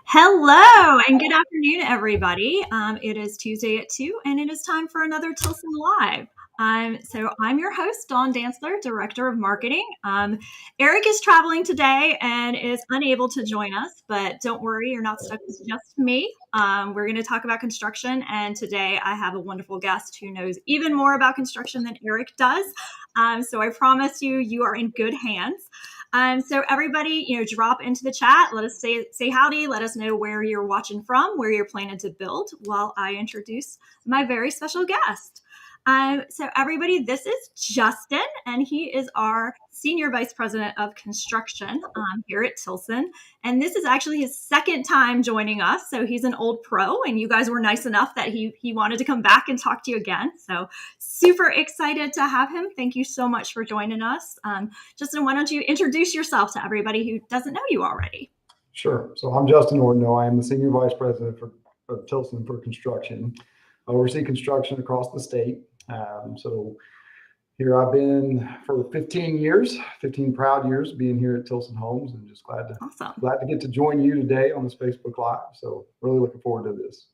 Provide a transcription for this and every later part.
Hello and good afternoon, everybody. It is Tuesday at 2, and it is time for another Tilson Live. So I'm your host, Dawn Dantzler, Director of Marketing. Eric is traveling today and is unable to join us, but don't worry, you're not stuck with just me. We're going to talk about construction, and today I have a wonderful guest who knows even more about construction than Eric does. So I promise you are in good hands. So everybody, drop into the chat. Let us say howdy. Let us know where you're watching from, where you're planning to build, while I introduce my very special guest. So everybody, this is Justin, and he is our Senior Vice President of Construction here at Tilson. And this is actually his second time joining us. So he's an old pro, and you guys were nice enough that he wanted to come back and talk to you again. So super excited to have him. Thank you so much for joining us. Justin, why don't you introduce yourself to everybody who doesn't know you already? Sure. So I'm Justin Ordeneaux. I am the Senior Vice President of Tilson for Construction. I oversee construction across the state. So here I've been for 15 years, 15 proud years being here at Tilson Homes, and just glad to get to join you today on this Facebook Live. So really looking forward to this.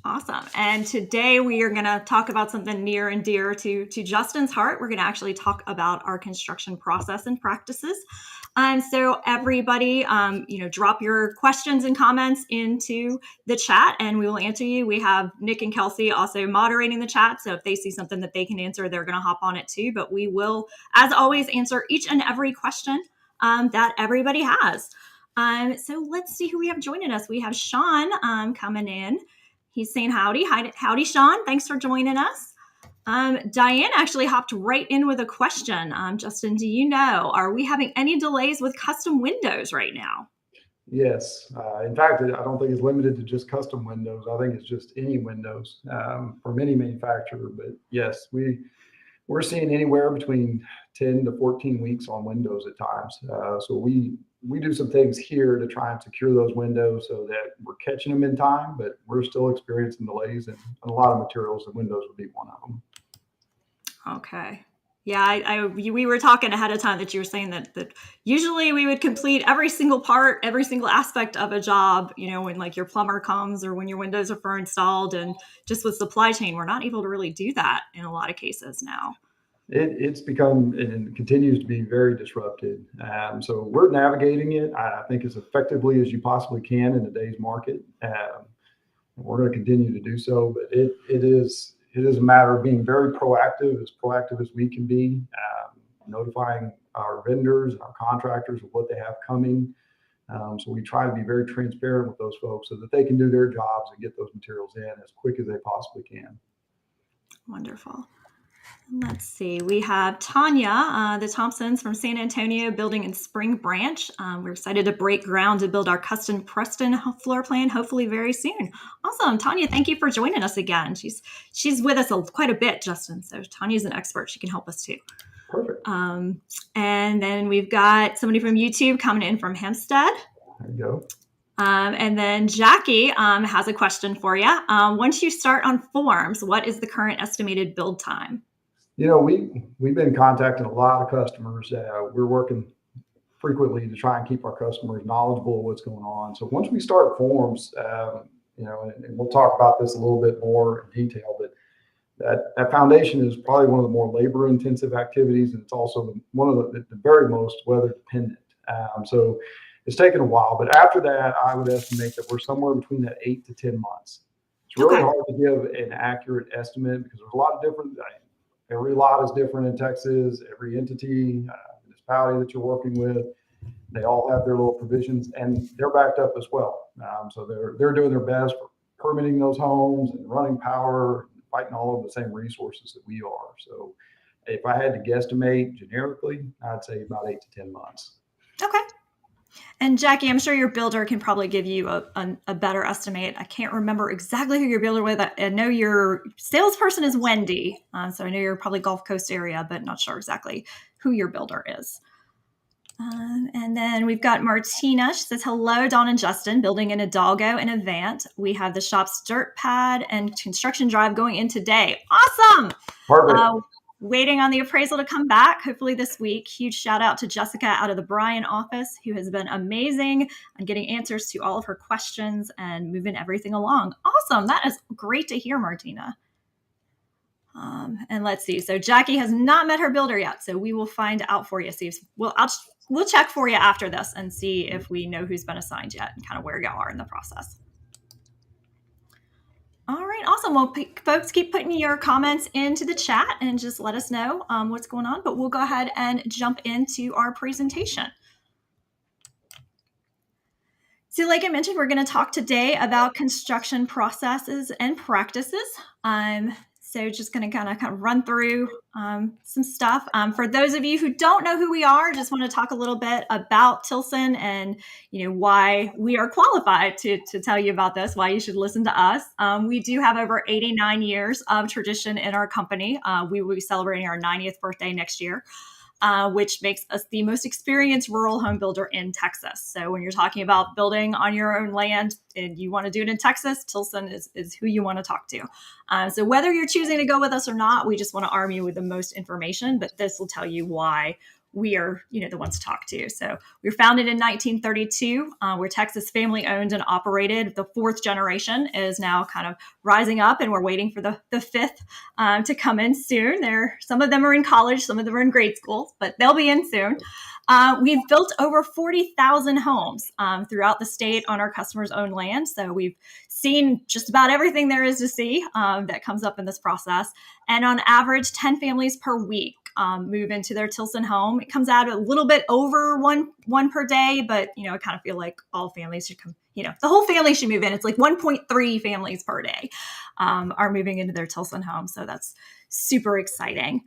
Awesome. And today we are going to talk about something near and dear to Justin's heart. We're going to actually talk about our construction process and practices. So everybody, drop your questions and comments into the chat and we will answer you. We have Nick and Kelsey also moderating the chat. So if they see something that they can answer, they're going to hop on it too. But we will, as always, answer each and every question that everybody has. So let's see who we have joining us. We have Sean coming in. He's saying howdy. Howdy, Sean. Thanks for joining us. Diane actually hopped right in with a question. Justin, do you know, are we having any delays with custom windows right now? Yes. In fact, I don't think it's limited to just custom windows. I think it's just any windows from any manufacturer. But yes, we're seeing anywhere between 10 to 14 weeks on windows at times. So we do some things here to try and secure those windows so that we're catching them in time, but we're still experiencing delays and a lot of materials, and windows would be one of them. Okay. Yeah, we were talking ahead of time that you were saying that usually we would complete every single part, every single aspect of a job, when like your plumber comes or when your windows are for installed, and just with supply chain, we're not able to really do that in a lot of cases now. It's become and continues to be very disrupted. So we're navigating it, I think, as effectively as you possibly can in today's market. We're going to continue to do so, but it is a matter of being very proactive as we can be, notifying our vendors and our contractors of what they have coming. So we try to be very transparent with those folks so that they can do their jobs and get those materials in as quick as they possibly can. Wonderful. Let's see. We have Tanya, the Thompsons from San Antonio, building in Spring Branch. We're excited to break ground to build our custom Preston floor plan, hopefully very soon. Awesome. Tanya, thank you for joining us again. She's with us quite a bit, Justin. So Tanya's an expert. She can help us too. Perfect. And then we've got somebody from YouTube coming in from Hempstead. There you go. And then Jackie has a question for you. Once you start on forms, what is the current estimated build time? We've been contacting a lot of customers. We're working frequently to try and keep our customers knowledgeable of what's going on. So once we start forms, and we'll talk about this a little bit more in detail, but that foundation is probably one of the more labor-intensive activities, and it's also one of the very most weather-dependent. So it's taken a while, but after that, I would estimate that we're somewhere between that 8 to 10 months. It's really hard to give an accurate estimate because there's a lot of different. Every lot is different in Texas. Every entity, municipality that you're working with. They all have their little provisions, and they're backed up as well. So they're doing their best for permitting those homes and running power, fighting all of the same resources that we are. So if I had to guesstimate generically, I'd say about 8 to 10 months. Okay. And Jackie, I'm sure your builder can probably give you a better estimate. I can't remember exactly who your builder with. I know your salesperson is Wendy. So I know you're probably Gulf Coast area, but not sure exactly who your builder is. And then we've got Martina. She says, hello, Dawn and Justin, building in Hidalgo and Avant. We have the shop's dirt pad and construction drive going in today. Awesome. Perfect. Waiting on the appraisal to come back, hopefully this week. Huge shout out to Jessica out of the Bryan office, who has been amazing on getting answers to all of her questions and moving everything along. Awesome. That is great to hear, Martina. And let's see. So Jackie has not met her builder yet, so we will find out for you. See, we'll check for you after this and see if we know who's been assigned yet and kind of where y'all are in the process. All right, awesome. Well, folks, keep putting your comments into the chat and just let us know what's going on. But we'll go ahead and jump into our presentation. So like I mentioned, we're going to talk today about construction processes and practices. So just going to kind of run through some stuff. For those of you who don't know who we are, just want to talk a little bit about Tilson and why we are qualified to tell you about this, why you should listen to us. We do have over 89 years of tradition in our company. We will be celebrating our 90th birthday next year. Which makes us the most experienced rural home builder in Texas. So when you're talking about building on your own land and you want to do it in Texas, Tilson is who you want to talk to. So whether you're choosing to go with us or not, we just want to arm you with the most information, but this will tell you why we are, the ones to talk to. So we were founded in 1932. We're Texas family owned and operated. The fourth generation is now kind of rising up, and we're waiting for the fifth to come in soon. Some of them are in college, some of them are in grade school, but they'll be in soon. We've built over 40,000 homes throughout the state on our customers' own land. So we've seen just about everything there is to see that comes up in this process. And on average, 10 families per week move into their Tilson home. It comes out a little bit over one per day, but I kind of feel like all families should come, the whole family should move in. It's like 1.3 families per day are moving into their Tilson home. So that's super exciting.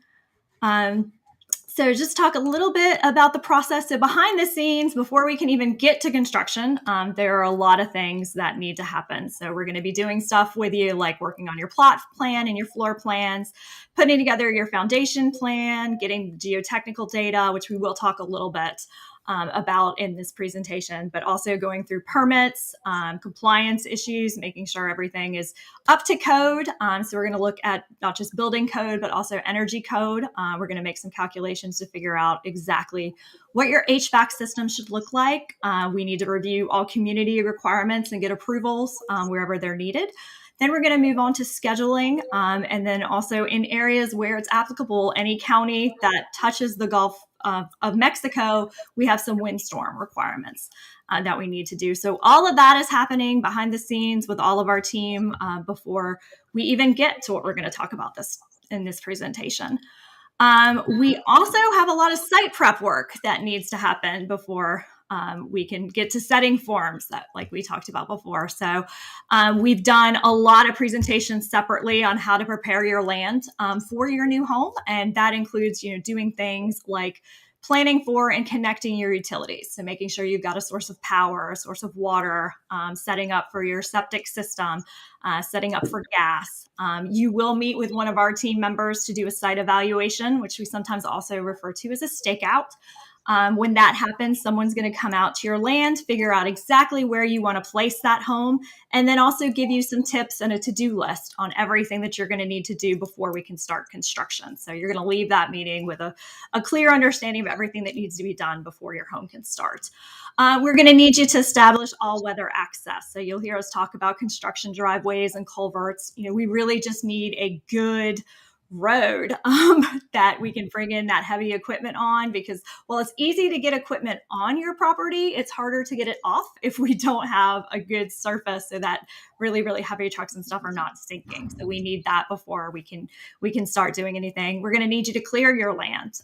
So just talk a little bit about the process. So behind the scenes, before we can even get to construction, there are a lot of things that need to happen. So we're going to be doing stuff with you, like working on your plot plan and your floor plans, putting together your foundation plan, getting geotechnical data, which we will talk a little bit about in this presentation, but also going through permits, compliance issues, making sure everything is up to code. So we're going to look at not just building code, but also energy code. We're going to make some calculations to figure out exactly what your HVAC system should look like. We need to review all community requirements and get approvals wherever they're needed. Then we're going to move on to scheduling, and then also in areas where it's applicable, any county that touches the Gulf of Mexico, we have some windstorm requirements that we need to do. So all of that is happening behind the scenes with all of our team before we even get to what we're going to talk about in this presentation. We also have a lot of site prep work that needs to happen before we can get to setting forms that, like we talked about before. So we've done a lot of presentations separately on how to prepare your land for your new home. And that includes, doing things like planning for and connecting your utilities. So making sure you've got a source of power, a source of water, setting up for your septic system, setting up for gas. You will meet with one of our team members to do a site evaluation, which we sometimes also refer to as a stakeout. When that happens, someone's going to come out to your land, figure out exactly where you want to place that home, and then also give you some tips and a to-do list on everything that you're going to need to do before we can start construction. So you're going to leave that meeting with a clear understanding of everything that needs to be done before your home can start. We're going to need you to establish all-weather access. So you'll hear us talk about construction driveways and culverts. We really just need a good road that we can bring in that heavy equipment on, because while it's easy to get equipment on your property, it's harder to get it off if we don't have a good surface so that really, really heavy trucks and stuff are not sinking. So we need that before we can start doing anything. We're going to need you to clear your land.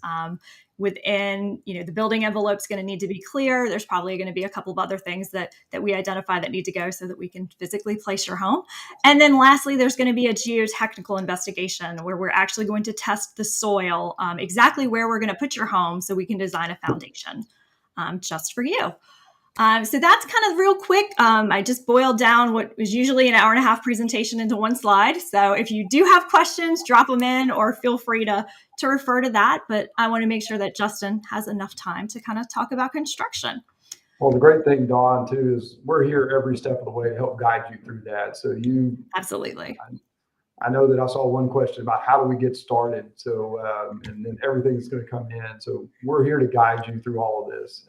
within, the building envelope's going to need to be clear. There's probably going to be a couple of other things that we identify that need to go so that we can physically place your home. And then lastly, there's going to be a geotechnical investigation where we're actually going to test the soil, exactly where we're going to put your home so we can design a foundation just for you. So that's kind of real quick. I just boiled down what was usually an hour and a half presentation into one slide. So if you do have questions, drop them in or feel free to refer to that. But I want to make sure that Justin has enough time to kind of talk about construction. Well, the great thing, Dawn, too, is we're here every step of the way to help guide you through that. So Absolutely. I know that I saw one question about how do we get started. So, and then everything's going to come in. So we're here to guide you through all of this.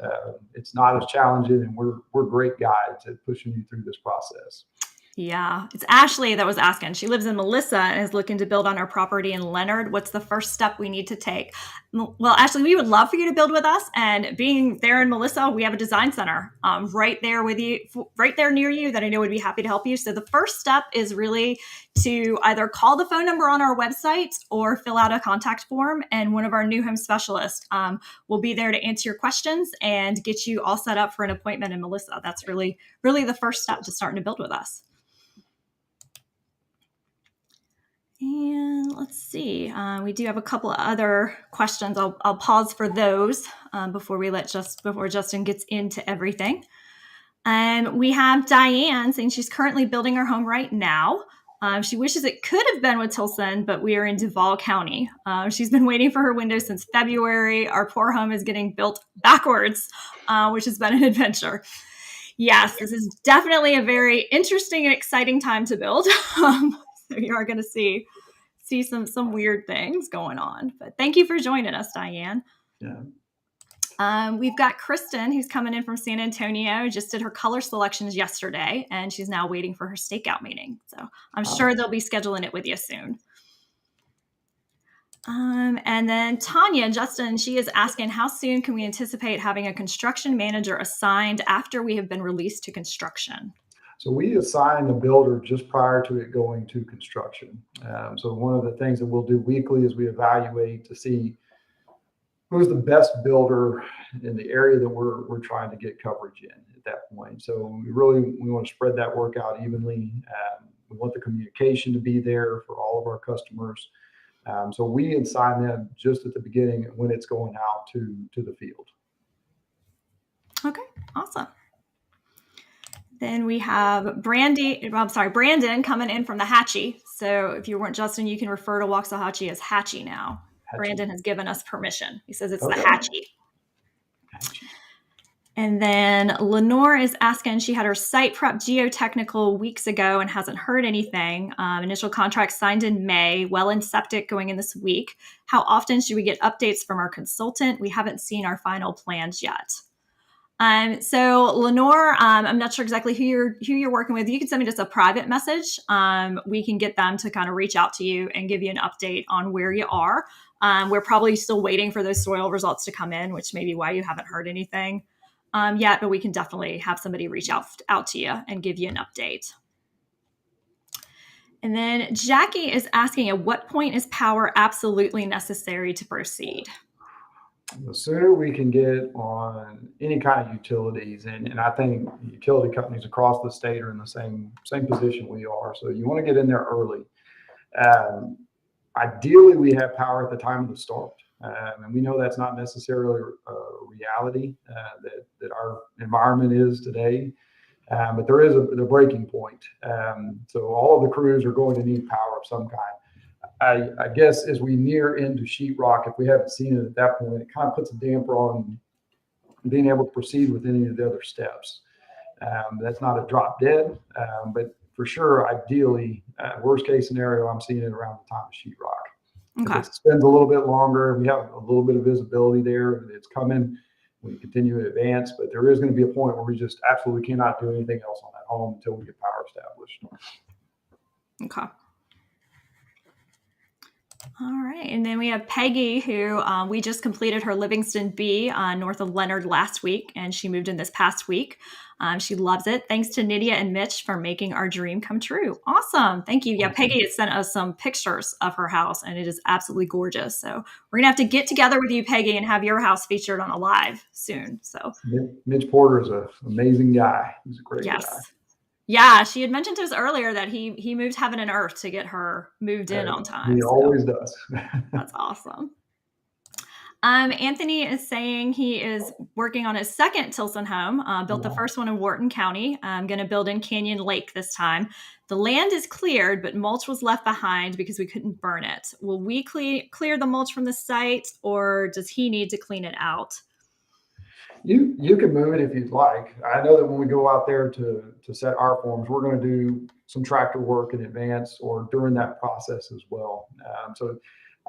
It's not as challenging, and we're great guides at pushing you through this process. Yeah, it's Ashley that was asking. She lives in Melissa and is looking to build on our property in Leonard. What's the first step we need to take? Well, Ashley, we would love for you to build with us. And being there in Melissa, we have a design center right there with you, right there near you that I know would be happy to help you. So the first step is really to either call the phone number on our website or fill out a contact form. And one of our new home specialists will be there to answer your questions and get you all set up for an appointment in Melissa. That's really, really the first step to starting to build with us. And let's see, we do have a couple of other questions. I'll pause for those before Justin gets into everything. We have Diane saying she's currently building her home right now. She wishes it could have been with Tilson, but we are in Duval County. She's been waiting for her window since February. Our poor home is getting built backwards, which has been an adventure. Yes, this is definitely a very interesting and exciting time to build. So you are going to see some weird things going on. But thank you for joining us, Diane. Yeah. We've got Kristen, who's coming in from San Antonio, just did her color selections yesterday, and she's now waiting for her stakeout meeting. So I'm sure they'll be scheduling it with you soon. And then Tanya, Justin, she is asking, how soon can we anticipate having a construction manager assigned after we have been released to construction? So we assign the builder just prior to it going to construction. So one of the things that we'll do weekly is we evaluate to see who's the best builder in the area that we're trying to get coverage in at that point. So we want to spread that work out evenly. We want the communication to be there for all of our customers. So we assign them just at the beginning when it's going out to the field. Okay, awesome. Then we have Brandon coming in from the Hatchie. So if you weren't Justin, you can refer to Waxahachie as Hatchie now. Hatchie. Brandon has given us permission. He says it's the Hatchie. And then Lenore is asking, she had her site prep geotechnical weeks ago and hasn't heard anything. Initial contract signed in May, well in septic going in this week. How often should we get updates from our consultant? We haven't seen our final plans yet. So Lenore, I'm not sure exactly who you're working with. You can send me just a private message. We can get them to kind of reach out to you and give you an update on where you are. We're probably still waiting for those soil results to come in, which may be why you haven't heard anything yet, but we can definitely have somebody reach out to you and give you an update. And then Jackie is asking, at what point is power absolutely necessary to proceed? The sooner we can get on any kind of utilities, and I think utility companies across the state are in the same position we are. So you want to get in there early. Ideally, we have power at the time of the start. And we know that's not necessarily a reality that our environment is today. But there is a breaking point. So all of the crews are going to need power of some kind. I guess as we near into sheetrock, if we haven't seen it at that point, it kind of puts a damper on being able to proceed with any of the other steps. That's not a drop dead, but for sure, ideally, worst case scenario, I'm seeing it around the time of sheetrock. Okay. If it spends a little bit longer, we have a little bit of visibility there. It's coming. We continue to advance, but there is going to be a point where we just absolutely cannot do anything else on that home until we get power established. Okay. All right. And then we have Peggy, who we just completed her Livingston B north of Leonard last week, and she moved in this past week. She loves it. Thanks to Nydia and Mitch for making our dream come true. Awesome. Thank you. Yeah, Peggy has sent us some pictures of her house, and it is absolutely gorgeous. So we're going to have to get together with you, Peggy, and have your house featured on a live soon. So Mitch Porter is an amazing guy. He's a great guy. Yeah, she had mentioned to us earlier that he moved heaven and earth to get her moved in on time. He always does. That's awesome. Anthony is saying he is working on his second Tilson home, built the first one in Wharton County. I'm going to build in Canyon Lake this time. The land is cleared, but mulch was left behind because we couldn't burn it. Will we clear the mulch from the site, or does he need to clean it out? You can move it if you'd like. I know that when we go out there to set our forms, we're going to do some tractor work in advance or during that process as well. So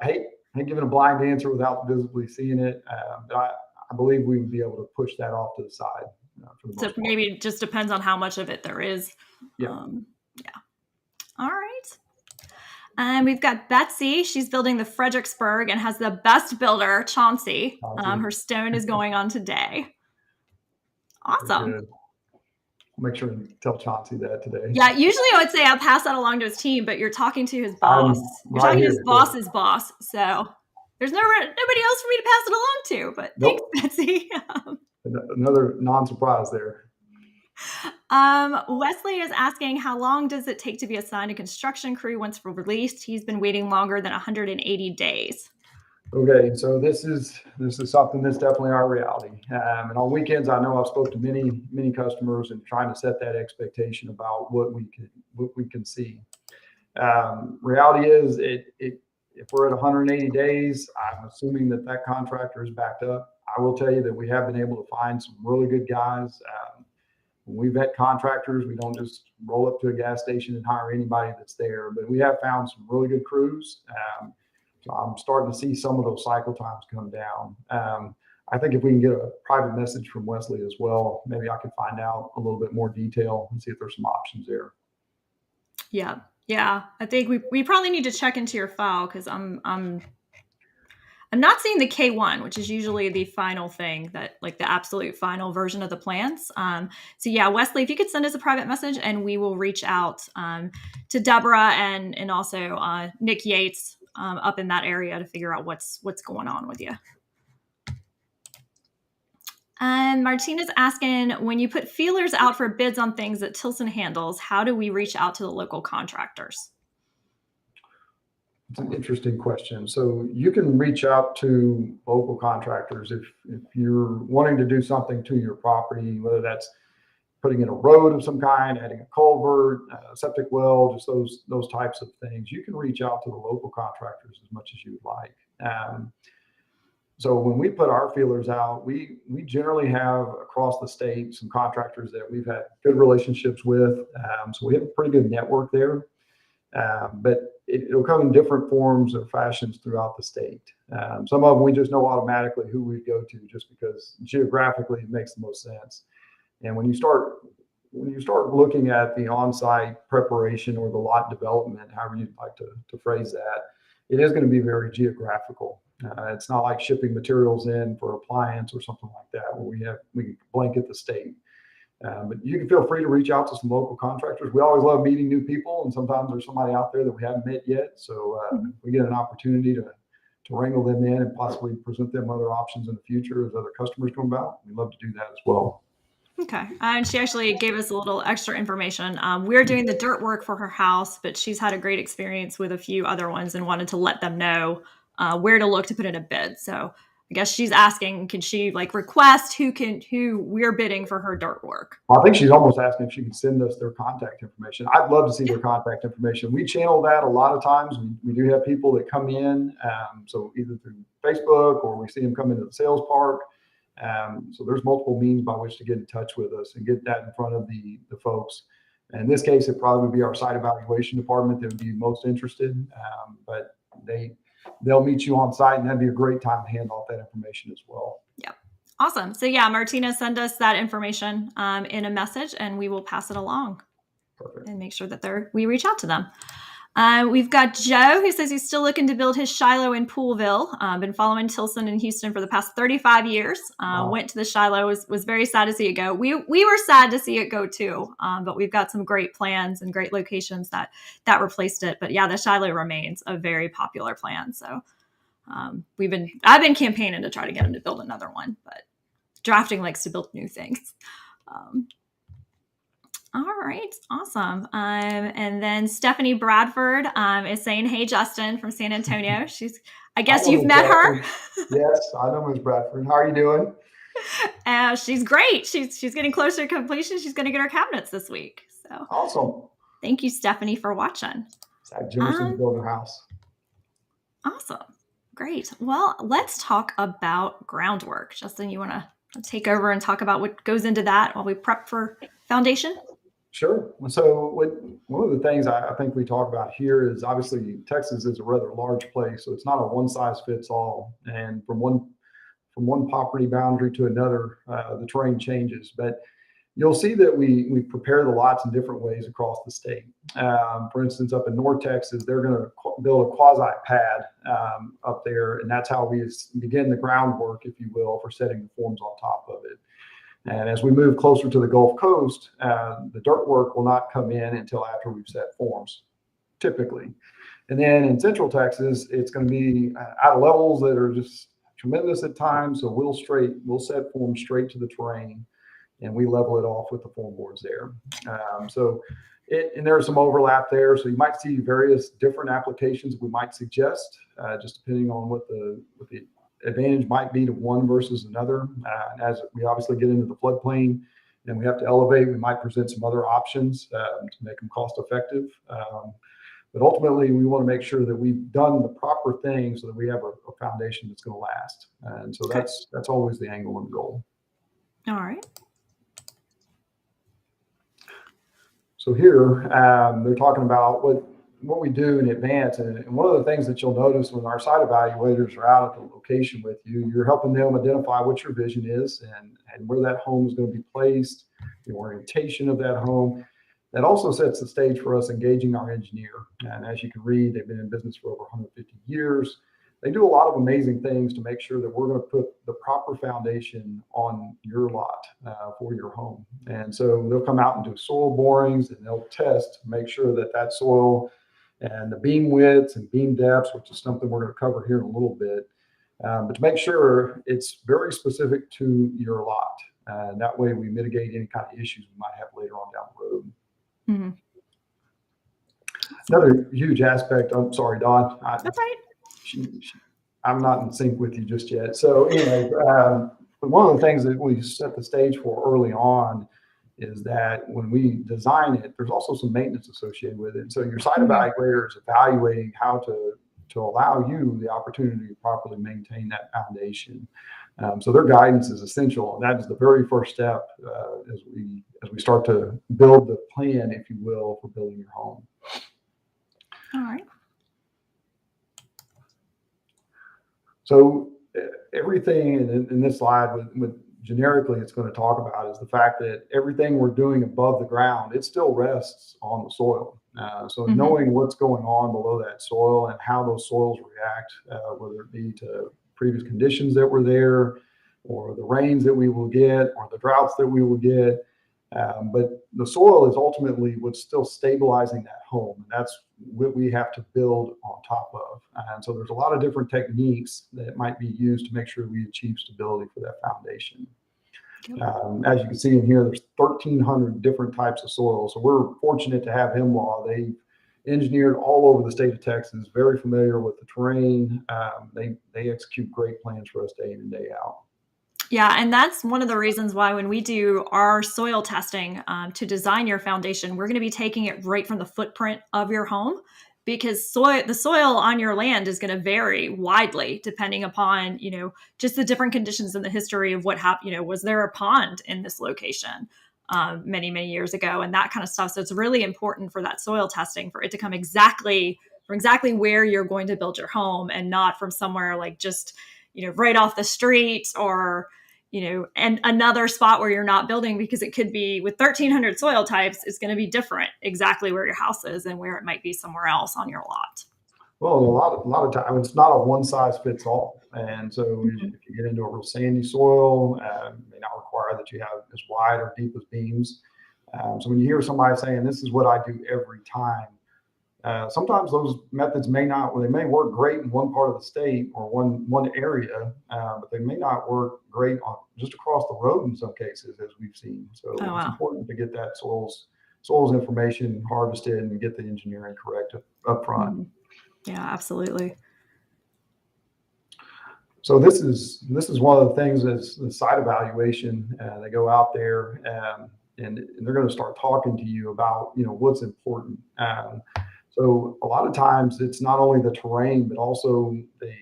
I hate giving a blind answer without visibly seeing it. But I believe we would be able to push that off to the side. So maybe it just depends on how much of it there is. Yeah. All right. And we've got Betsy. She's building the Fredericksburg and has the best builder, Chauncey. Her stone is going on today. Awesome. Make sure to tell Chauncey that today. Yeah, usually I would say I'll pass that along to his team, but you're talking to his boss. You're talking to his boss's boss. So there's nobody else for me to pass it along to. But thanks, Betsy. Another non-surprise there. Wesley is asking, how long does it take to be assigned a construction crew once we're released? He's been waiting longer than 180 days. Okay, so this is something that's definitely our reality. And on weekends, I know I've spoke to many customers and trying to set that expectation about what we can see. Reality is, if we're at 180 days, I'm assuming that contractor is backed up. I will tell you that we have been able to find some really good guys. When we vet contractors, we don't just roll up to a gas station and hire anybody that's there, but we have found some really good crews. So I'm starting to see some of those cycle times come down. I think if we can get a private message from Wesley as well, maybe I can find out a little bit more detail and see if there's some options there. Yeah. I think we probably need to check into your file, because I'm not seeing the K1, which is usually the final thing, that like the absolute final version of the plans. So yeah, Wesley, if you could send us a private message, and we will reach out to Deborah and also Nick Yates up in that area to figure out what's going on with you. And Martina's asking, when you put feelers out for bids on things that Tilson handles, how do we reach out to the local contractors? It's an interesting question. So you can reach out to local contractors if you're wanting to do something to your property, whether that's putting in a road of some kind, adding a culvert, a septic well, just those types of things. You can reach out to the local contractors as much as you would like. So when we put our feelers out, we generally have across the state some contractors that we've had good relationships with. So we have a pretty good network there. But it'll come in different forms or fashions throughout the state. Some of them we just know automatically who we go to, just because geographically it makes the most sense. And when you start looking at the on-site preparation or the lot development, however you'd like to phrase that, it is going to be very geographical. It's not like shipping materials in for appliance or something like that, where we blanket the state. But you can feel free to reach out to some local contractors. We always love meeting new people, and sometimes there's somebody out there that we haven't met yet. So we get an opportunity to wrangle them in and possibly present them other options in the future as other customers come about. We'd love to do that as well. Okay. And she actually gave us a little extra information. We're doing the dirt work for her house, but she's had a great experience with a few other ones and wanted to let them know where to look to put in a bid. So I guess she's asking, can she request who we're bidding for her dirt work? Well, I think she's almost asking if she can send us their contact information. I'd love to see their contact information. We channel that a lot of times. We do have people that come in, so either through Facebook or we see them come into the sales park. So there's multiple means by which to get in touch with us and get that in front of the folks. And in this case, it probably would be our site evaluation department that would be most interested, but they'll meet you on site, and that'd be a great time to hand off that information as well. Yeah. Awesome. So yeah, Martina, send us that information in a message, and we will pass it along. Perfect. And make sure that we reach out to them. We've got Joe, who says he's still looking to build his Shiloh in Poolville. Been following Tilson and Houston for the past 35 years. Wow. Went to the Shiloh, was very sad to see it go. We were sad to see it go too, but we've got some great plans and great locations that replaced it. But yeah, the Shiloh remains a very popular plan. So I've been campaigning to try to get him to build another one, but drafting likes to build new things. All right, awesome. And then Stephanie Bradford is saying, "Hey, Justin from San Antonio." I guess you've met her. Yes, I know Ms. Bradford. How are you doing? She's great. She's getting closer to completion. She's going to get her cabinets this week. So awesome. Thank you, Stephanie, for watching. Zach Jimerson's building a house. Awesome. Great. Well, let's talk about groundwork. Justin, you want to take over and talk about what goes into that while we prep for foundation? Sure. So one of the things I think we talk about here is obviously Texas is a rather large place, so it's not a one size fits all. And from one property boundary to another, the terrain changes. But you'll see that we prepare the lots in different ways across the state. For instance, up in North Texas, they're going to build a quasi pad up there, and that's how we begin the groundwork, if you will, for setting the forms on top of it. And as we move closer to the Gulf Coast, the dirt work will not come in until after we've set forms, typically. And then in Central Texas, it's going to be at levels that are just tremendous at times. So we'll set forms straight to the terrain, and we level it off with the form boards there. And there's some overlap there. So you might see various different applications we might suggest, just depending on what the advantage might be to one versus another. As we obviously get into the floodplain and we have to elevate, we might present some other options to make them cost effective. But ultimately, we want to make sure that we've done the proper thing so that we have a foundation that's going to last. And so that's always the angle and goal. All right. So here, they're talking about what we do in advance. And one of the things that you'll notice when our site evaluators are out at the location with you, you're helping them identify what your vision is and where that home is going to be placed, the orientation of that home. That also sets the stage for us engaging our engineer. And as you can read, they've been in business for over 150 years. They do a lot of amazing things to make sure that we're going to put the proper foundation on your lot for your home. And so they'll come out and do soil borings, and they'll test to make sure that soil and the beam widths and beam depths, which is something we're going to cover here in a little bit, but to make sure it's very specific to your lot. And that way we mitigate any kind of issues we might have later on down the road. Mm-hmm. Another huge aspect, I'm sorry, Dawn. That's right. I'm not in sync with you just yet. So anyway, one of the things that we set the stage for early on is that when we design it, there's also some maintenance associated with it. So your site evaluator is evaluating how to allow you the opportunity to properly maintain that foundation. So their guidance is essential, and that is the very first step as we start to build the plan, if you will, for building your home. All right. So everything in this slide, with generically it's going to talk about is the fact that everything we're doing above the ground, it still rests on the soil. So knowing what's going on below that soil and how those soils react, whether it be to previous conditions that were there, or the rains that we will get, or the droughts that we will get. But the soil is ultimately what's still stabilizing that home. And that's what we have to build on top of. And so there's a lot of different techniques that might be used to make sure we achieve stability for that foundation. As you can see in here, there's 1,300 different types of soil. So we're fortunate to have Hemlaw. They've engineered all over the state of Texas, very familiar with the terrain. They execute great plans for us day in and day out. Yeah, and that's one of the reasons why when we do our soil testing to design your foundation, we're going to be taking it right from the footprint of your home, because the soil on your land is going to vary widely depending upon, just the different conditions in the history of what happened. Was there a pond in this location many, many years ago, and that kind of stuff. So it's really important for that soil testing for it to come exactly where you're going to build your home, and not from somewhere like just right off the street, or and another spot where you're not building, because it could be with 1,300 soil types, it's going to be different exactly where your house is and where it might be somewhere else on your lot. Well, a lot of time it's not a one size fits all, and so Mm-hmm. if you get into a real sandy soil, it may not require that you have as wide or deep as beams. So when you hear somebody saying this is what I do every time, sometimes those methods may not, well, they may work great in one part of the state or one area, but they may not work great on just across the road in some cases, as we've seen. So Oh, it's wow. important to get that soils information harvested and get the engineering correct up front. Mm-hmm. Yeah, absolutely. So this is one of the things is the site evaluation. They go out there and they're going to start talking to you about what's important. So a lot of times it's not only the terrain but also the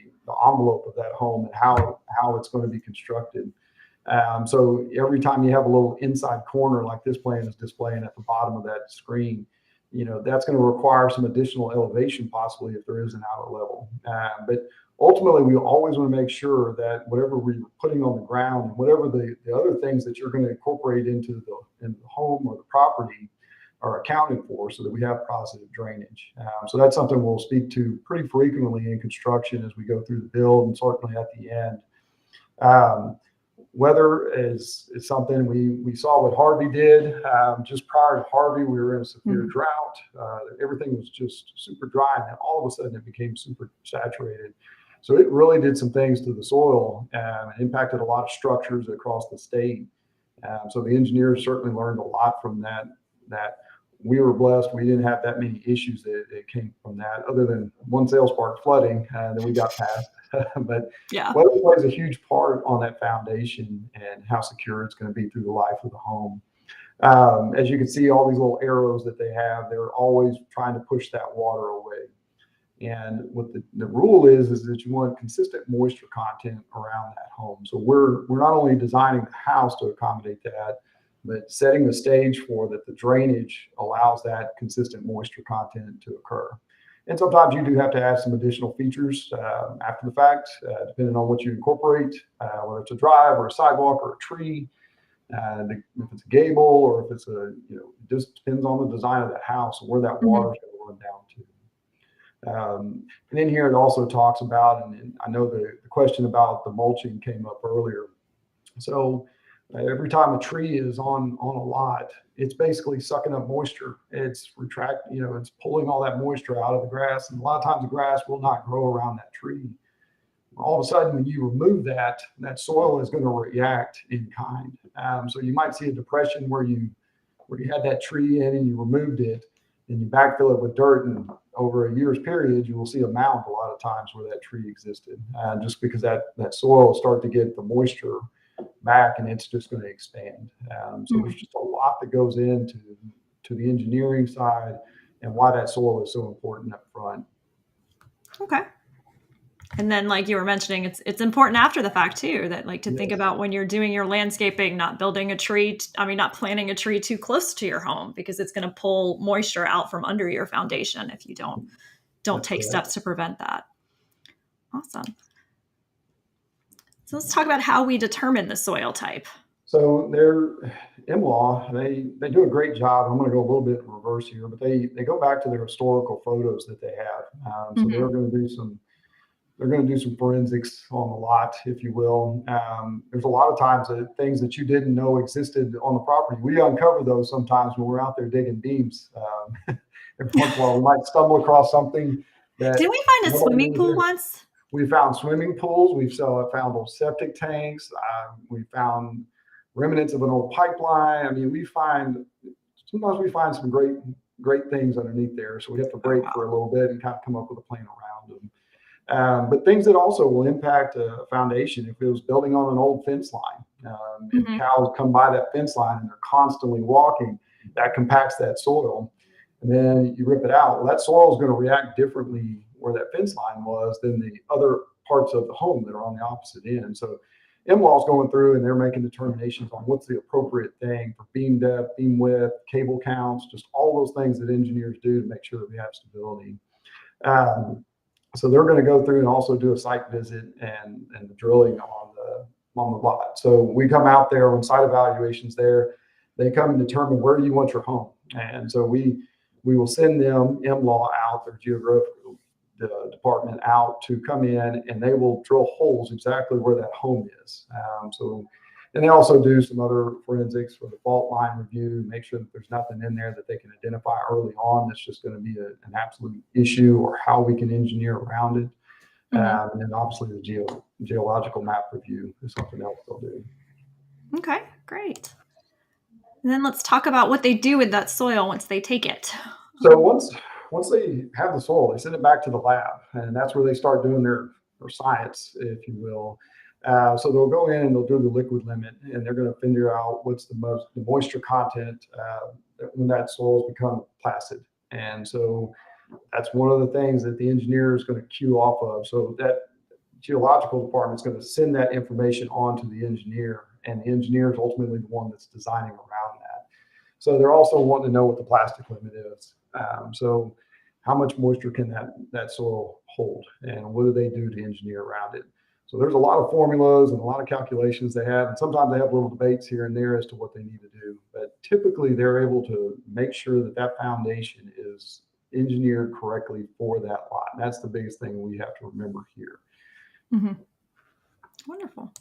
envelope of that home and how it's going to be constructed. So every time you have a little inside corner like this plan is displaying at the bottom of that screen, that's going to require some additional elevation possibly if there is an outer level. But ultimately, we always want to make sure that whatever we're putting on the ground and whatever the other things that you're going to incorporate into the home or the property are accounted for so that we have positive drainage. So that's something we'll speak to pretty frequently in construction as we go through the build and certainly at the end. Weather is something we saw what Harvey did. Just prior to Harvey, we were in a severe drought. Everything was just super dry, and then all of a sudden it became super saturated. So it really did some things to the soil and impacted a lot of structures across the state. So the engineers certainly learned a lot from that we were blessed. We didn't have that many issues that came from that, other than one sales park flooding that we got past. But yeah, weather plays a huge part on that foundation and how secure it's going to be through the life of the home. As you can see, all these little arrows that they have, they're always trying to push that water away. And what the rule is that you want consistent moisture content around that home. So we're not only designing the house to accommodate that, but setting the stage for that the drainage allows that consistent moisture content to occur. And sometimes you do have to add some additional features after the fact, depending on what you incorporate, whether it's a drive or a sidewalk or a tree, if it's a gable or if it's it just depends on the design of that house and where that water is going to run down to. And in here it also talks about, and I know the question about the mulching came up earlier. So every time a tree is on a lot, it's basically sucking up moisture. It's it's pulling all that moisture out of the grass. And a lot of times the grass will not grow around that tree. All of a sudden, when you remove that soil is going to react in kind. So you might see a depression where you had that tree in and you removed it and you backfill it with dirt, and over a year's period, you will see a mound a lot of times where that tree existed, just because that soil will start to get the moisture back and it's just going to expand. So there's just a lot that goes into the engineering side and why that soil is so important up front. Okay. And then, like you were mentioning, it's important after the fact too, that like to think about when you're doing your landscaping, not planting a tree too close to your home, because it's going to pull moisture out from under your foundation if you don't take steps to prevent that. Awesome. So let's talk about how we determine the soil type. So their in-law, they do a great job. I'm going to go a little bit in reverse here, but they go back to their historical photos that they have. So they're going to do some forensics on the lot, if you will. There's a lot of times that things that you didn't know existed on the property. We uncover those sometimes when we're out there digging beams. Every once in a while, we might stumble across something that. Did we find a swimming pool once? We found swimming pools. We've found old septic tanks. We found remnants of an old pipeline. I mean, sometimes we find some great things underneath there. So we have to break for a little bit and kind of come up with a plan around them. But things that also will impact a foundation, if it was building on an old fence line, and cows come by that fence line and they're constantly walking, that compacts that soil. And then you rip it out. Well, that soil is going to react differently where that fence line was than the other parts of the home that are on the opposite end. So in-law's going through and they're making determinations on what's the appropriate thing for beam depth, beam width, cable counts, just all those things that engineers do to make sure that we have stability. So they're going to go through and also do a site visit and the drilling on on the lot. So we come out there on site evaluations there. They come and determine where you want your home. And so we will send them MLaw out, their geographical department out to come in, and they will drill holes exactly where that home is. And they also do some other forensics for the fault line review, make sure that there's nothing in there that they can identify early on that's just going to be an absolute issue, or how we can engineer around it. And then obviously the geological map review is something else they'll do. Okay, great. And then let's talk about what they do with that soil once they take it. So once they have the soil, they send it back to the lab, and that's where they start doing their science, if you will. So they'll go in and they'll do the liquid limit, and they're going to figure out what's the moisture content when that soil's become placid. And so that's one of the things that the engineer is going to cue off of. So that geological department is going to send that information on to the engineer, and the engineer is ultimately the one that's designing around that. So they're also wanting to know what the plastic limit is. So how much moisture can that soil hold, and what do they do to engineer around it? So there's a lot of formulas and a lot of calculations they have, and sometimes they have little debates here and there as to what they need to do. But typically they're able to make sure that that foundation is engineered correctly for that lot. And that's the biggest thing we have to remember here. Wonderful.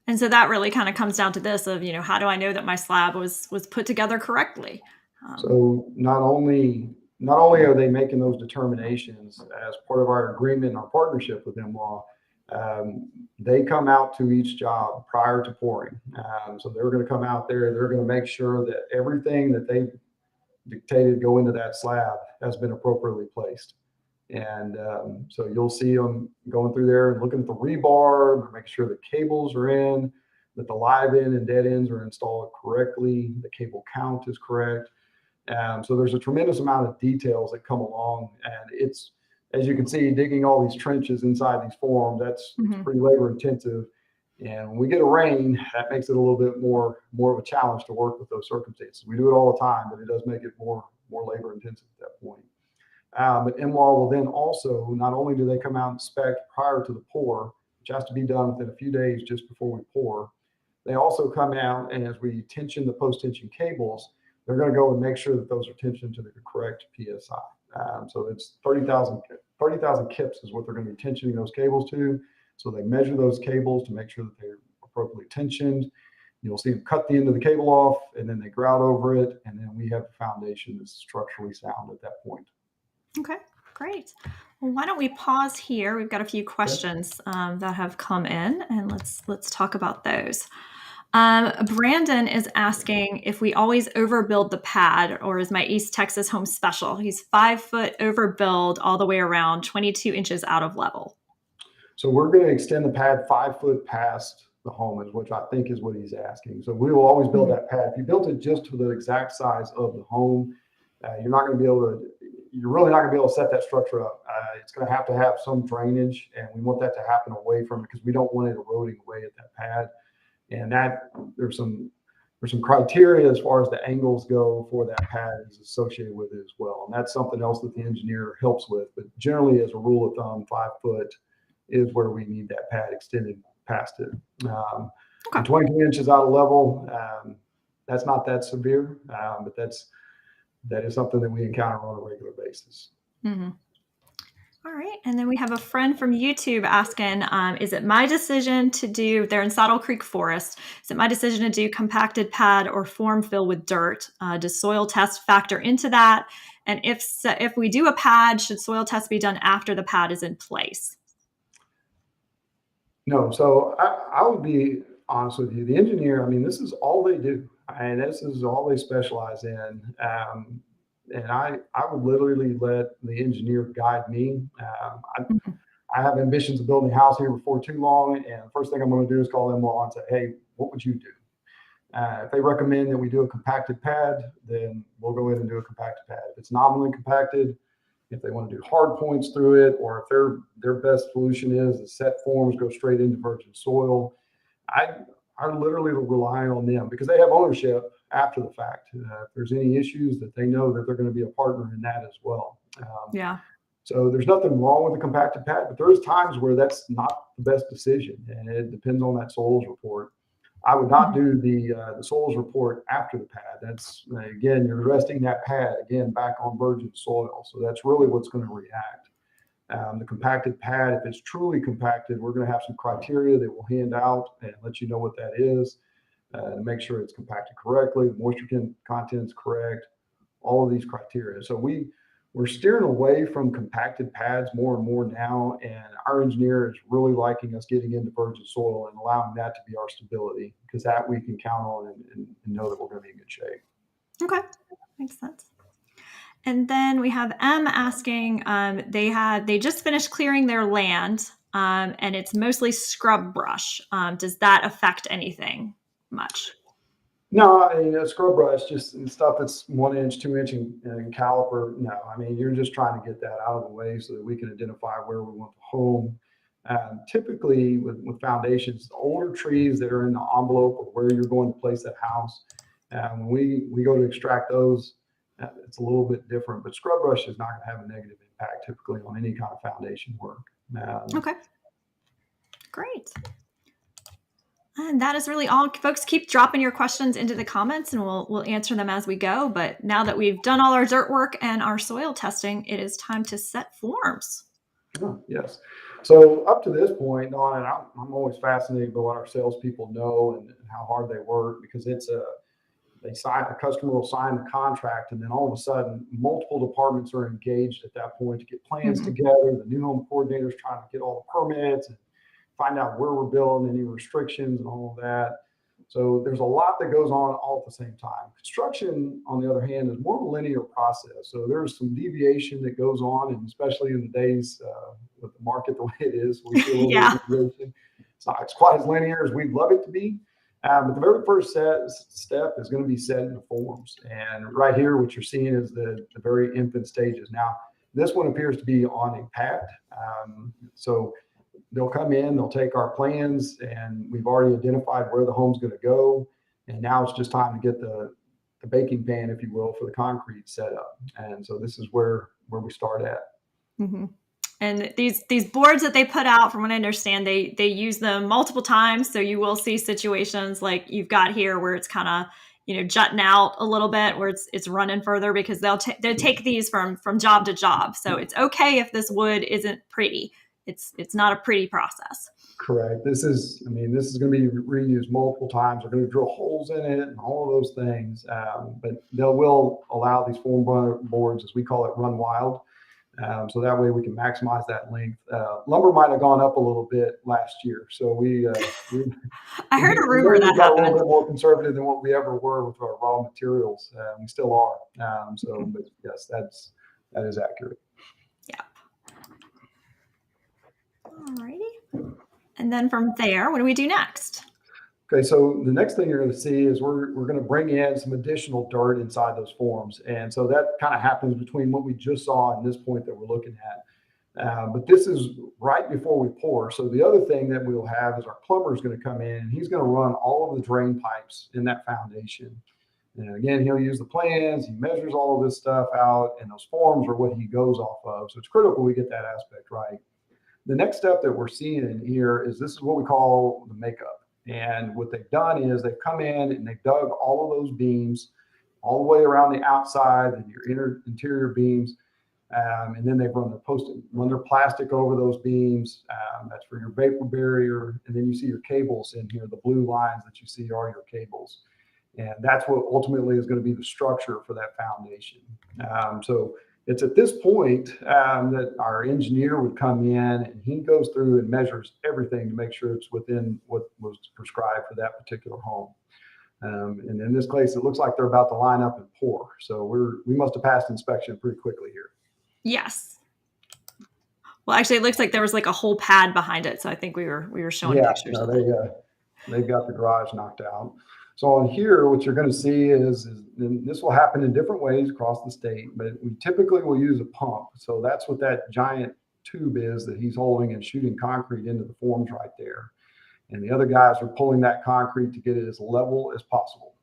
And so that really kind of comes down to this of, how do I know that my slab was put together correctly? So not only are they making those determinations as part of our agreement, our partnership with MLaw, they come out to each job prior to pouring. So they're going to come out there, they're going to make sure that everything that they dictated go into that slab has been appropriately placed. And so you'll see them going through there and looking at the rebar, making sure the cables are in, that the live end and dead ends are installed correctly, the cable count is correct. So there's a tremendous amount of details that come along, and it's, as you can see, digging all these trenches inside these forms, it's pretty labor intensive. And when we get a rain, that makes it a little bit more of a challenge to work with those circumstances. We do it all the time, but it does make it more labor intensive at that point. But MLaw will then also, not only do they come out and inspect prior to the pour, which has to be done within a few days just before we pour, they also come out, and as we tension the post-tension cables, they're going to go and make sure that those are tensioned to the correct PSI. So it's 30,000 kips is what they're going to be tensioning those cables to. So they measure those cables to make sure that they're appropriately tensioned. You'll see them cut the end of the cable off, and then they grout over it, and then we have a foundation that's structurally sound at that point. Okay, great. Well, why don't we pause here? We've got a few questions that have come in, and let's talk about those. Brandon is asking if we always overbuild the pad, or is my East Texas home special? He's 5 foot overbuild all the way around, 22 inches out of level. So we're going to extend the pad 5 foot past the home, which I think is what he's asking. So we will always build that pad. If you built it just to the exact size of the home, you're really not going to be able to set that structure up. It's going to have some drainage, and we want that to happen away from it because we don't want it eroding away at that pad. And that there's some criteria as far as the angles go for that pad is associated with it as well. And that's something else that the engineer helps with. But generally, as a rule of thumb, 5 foot is where we need that pad extended past it. 22 inches out of level, that's not that severe, but that is something that we encounter on a regular basis. All right. And then we have a friend from YouTube asking, is it my decision to do, they're in Saddle Creek Forest, is it my decision to do compacted pad or form fill with dirt? Does soil test factor into that? And if we do a pad, should soil test be done after the pad is in place? No. So I would be honest with you. The engineer, this is all they do. This is all they specialize in. And I would literally let the engineer guide me. I have ambitions of building a house here before too long, and the first thing I'm going to do is call them on and say, hey, what would you do? If they recommend that we do a compacted pad, then we'll go in and do a compacted pad. If it's nominally compacted, if they want to do hard points through it, or if their best solution is the set forms go straight into virgin soil, I literally rely on them because they have ownership after the fact. If there's any issues, that they know that they're going to be a partner in that as well. So there's nothing wrong with a compacted pad, but there's times where that's not the best decision, and it depends on that soils report. I would not do the soils report after the pad. That's again, you're resting that pad again back on virgin soil, so that's really what's going to react. The compacted pad, if it's truly compacted, we're going to have some criteria that we'll hand out and let you know what that is, to make sure it's compacted correctly, the moisture content is correct, all of these criteria. So we're steering away from compacted pads more and more now, and our engineer is really liking us getting into virgin soil and allowing that to be our stability, because that we can count on and know that we're going to be in good shape. Okay, makes sense. And then we have M asking, they just finished clearing their land, and it's mostly scrub brush. Does that affect anything much? No, I mean, scrub brush, just stuff that's 1 inch, 2 inch in caliper. No, I mean, you're just trying to get that out of the way so that we can identify where we want the home. Typically, with foundations, the older trees that are in the envelope of where you're going to place that house, when we go to extract those, it's a little bit different. But scrub brush is not going to have a negative impact typically on any kind of foundation work. Okay, great. And that is really all. Folks, keep dropping your questions into the comments and we'll answer them as we go. But now that we've done all our dirt work and our soil testing, it is time to set forms. Oh, yes. So up to this point, Dawn, and I'm always fascinated by what our salespeople know and how hard they work, because a customer will sign the contract, and then all of a sudden multiple departments are engaged at that point to get plans together. The new home coordinator is trying to get all the permits and find out where we're building, any restrictions and all of that. So there's a lot that goes on all at the same time. Construction, on the other hand, is more of a linear process. So there's some deviation that goes on, and especially in the days with the market the way it is, we see a little bit of deviation. It's quite as linear as we'd love it to be. But the very first step is going to be setting the forms. And right here, what you're seeing is the very infant stages. Now, this one appears to be on a pad. So they'll come in, they'll take our plans, and we've already identified where the home's going to go. And now it's just time to get the baking pan, if you will, for the concrete set up. And so this is where we start at. Mm-hmm. And these boards that they put out, from what I understand, they use them multiple times. So you will see situations like you've got here where it's kind of, jutting out a little bit, where it's running further, because they'll take these from job to job. So it's okay if this wood isn't pretty. It's not a pretty process. Correct. This is going to be reused multiple times. They're going to drill holes in it and all of those things. But they will allow these form boards, as we call it, run wild. So that way we can maximize that length. Lumber might have gone up a little bit last year. So we I heard a rumor that got happened. a little bit more conservative than what we ever were with our raw materials. We still are. But yes, that is accurate. Yeah. Alrighty. And then from there, what do we do next? Okay, so the next thing you're going to see is we're going to bring in some additional dirt inside those forms. And so that kind of happens between what we just saw and this point that we're looking at. But this is right before we pour. So the other thing that we'll have is our plumber is going to come in, and he's going to run all of the drain pipes in that foundation. And again, he'll use the plans, he measures all of this stuff out, and those forms are what he goes off of. So it's critical we get that aspect right. The next step that we're seeing in here is this is what we call the makeup. And what they've done is they've come in and they've dug all of those beams all the way around the outside and your interior beams. And then they've run their plastic over those beams. That's for your vapor barrier. And then you see your cables in here. The blue lines that you see are your cables. And that's what ultimately is going to be the structure for that foundation. So it's at this point that our engineer would come in, and he goes through and measures everything to make sure it's within what was prescribed for that particular home. And in this case, it looks like they're about to line up and pour. So we must have passed inspection pretty quickly here. Yes. Well, actually, it looks like there was like a whole pad behind it. So I think we were showing pictures of it. They've got the garage knocked out. So on here, what you're going to see is and this will happen in different ways across the state, but we typically will use a pump. So that's what that giant tube is that he's holding and shooting concrete into the forms right there. And the other guys are pulling that concrete to get it as level as possible.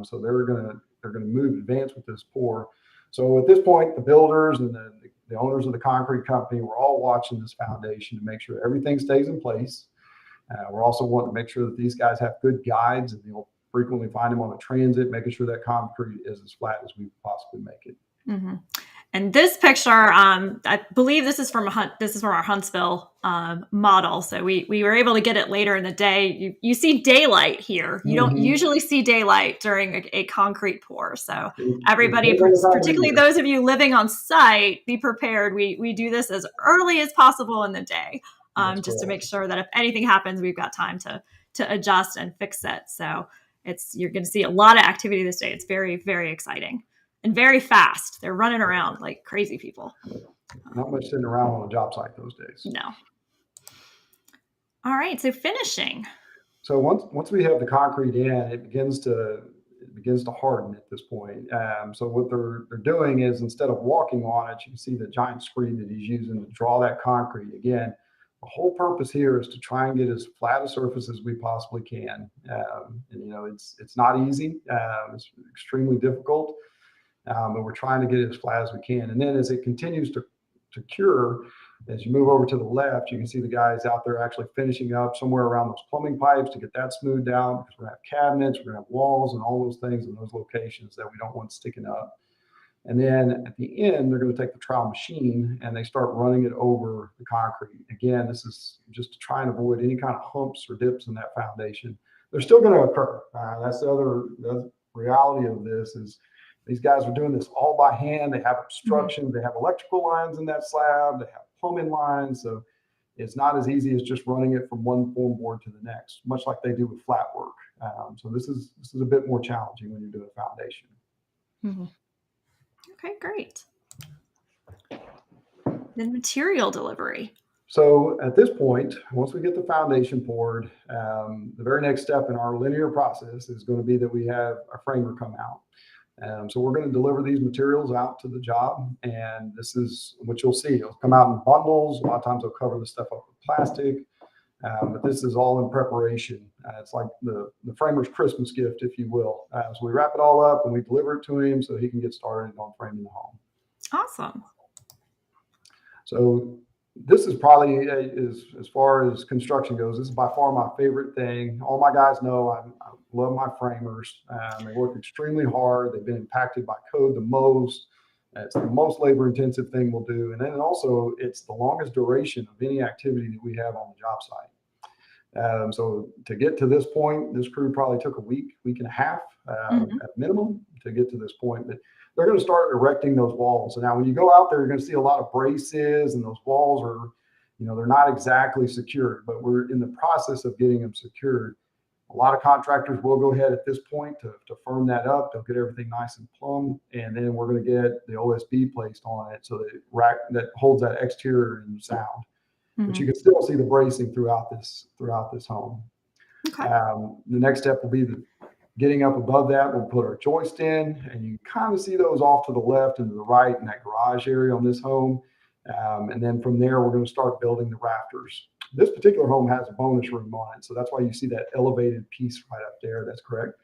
So they're going to advance with this pour. So at this point, the builders and the owners of the concrete company, we're all watching this foundation to make sure everything stays in place. We're also wanting to make sure that these guys have good guides, and you'll frequently find them on a transit, making sure that concrete is as flat as we possibly make it. Mm-hmm. And this picture, I believe this is from our Huntsville model. So we were able to get it later in the day. You see daylight here. You don't usually see daylight during a concrete pour. So everybody, particularly those of you living on site, be prepared. We do this as early as possible in the day, just to make sure that if anything happens, we've got time to adjust and fix it. So you're going to see a lot of activity this day. It's very, very exciting. And very fast. They're running around like crazy people. Not much sitting around on a job site those days. No. All right. So finishing. So once we have the concrete in, it begins to harden at this point. So what they're doing is, instead of walking on it, you can see the giant screed that he's using to draw that concrete. Again, the whole purpose here is to try and get as flat a surface as we possibly can. And it's not easy. It's extremely difficult. But we're trying to get it as flat as we can. And then as it continues to cure, as you move over to the left, you can see the guys out there actually finishing up somewhere around those plumbing pipes to get that smoothed out, because we're going to have cabinets, we're going to have walls and all those things in those locations that we don't want sticking up. And then at the end, they're going to take the trowel machine and they start running it over the concrete. Again, this is just to try and avoid any kind of humps or dips in that foundation. They're still going to occur. That's the reality of this is, these guys are doing this all by hand. They have obstructions. They have electrical lines in that slab. They have plumbing lines. So it's not as easy as just running it from one form board to the next, much like they do with flat work. So this is a bit more challenging when you're doing a foundation. Mm-hmm. Okay, great. Then material delivery. So at this point, once we get the foundation poured, the very next step in our linear process is going to be that we have a framer come out. So we're going to deliver these materials out to the job, and this is what you'll see. It'll come out in bundles. A lot of times they'll cover the stuff up with plastic, but this is all in preparation. It's like the framer's Christmas gift, if you will. So we wrap it all up and we deliver it to him so he can get started on framing the home. Awesome. So this is probably, as far as construction goes, this is by far my favorite thing. All my guys know I love my framers. They work extremely hard. They've been impacted by code the most. It's the most labor intensive thing we'll do. And then also it's the longest duration of any activity that we have on the job site. So to get to this point, this crew probably took a week and a half at minimum to get to this point. But they're going to start erecting those walls. And now when you go out there, you're going to see a lot of braces, and those walls are, they're not exactly secured, but we're in the process of getting them secured. A lot of contractors will go ahead at this point to firm that up. They'll get everything nice and plumb, and then we're going to get the OSB placed on it so that holds that exterior in sound. But you can still see the bracing throughout this home. Okay. The next step will be getting up above that. We'll put our joist in, and you kind of see those off to the left and to the right in that garage area on this home. And then from there, we're going to start building the rafters. This particular home has a bonus room on it, so that's why you see that elevated piece right up there. That's correct.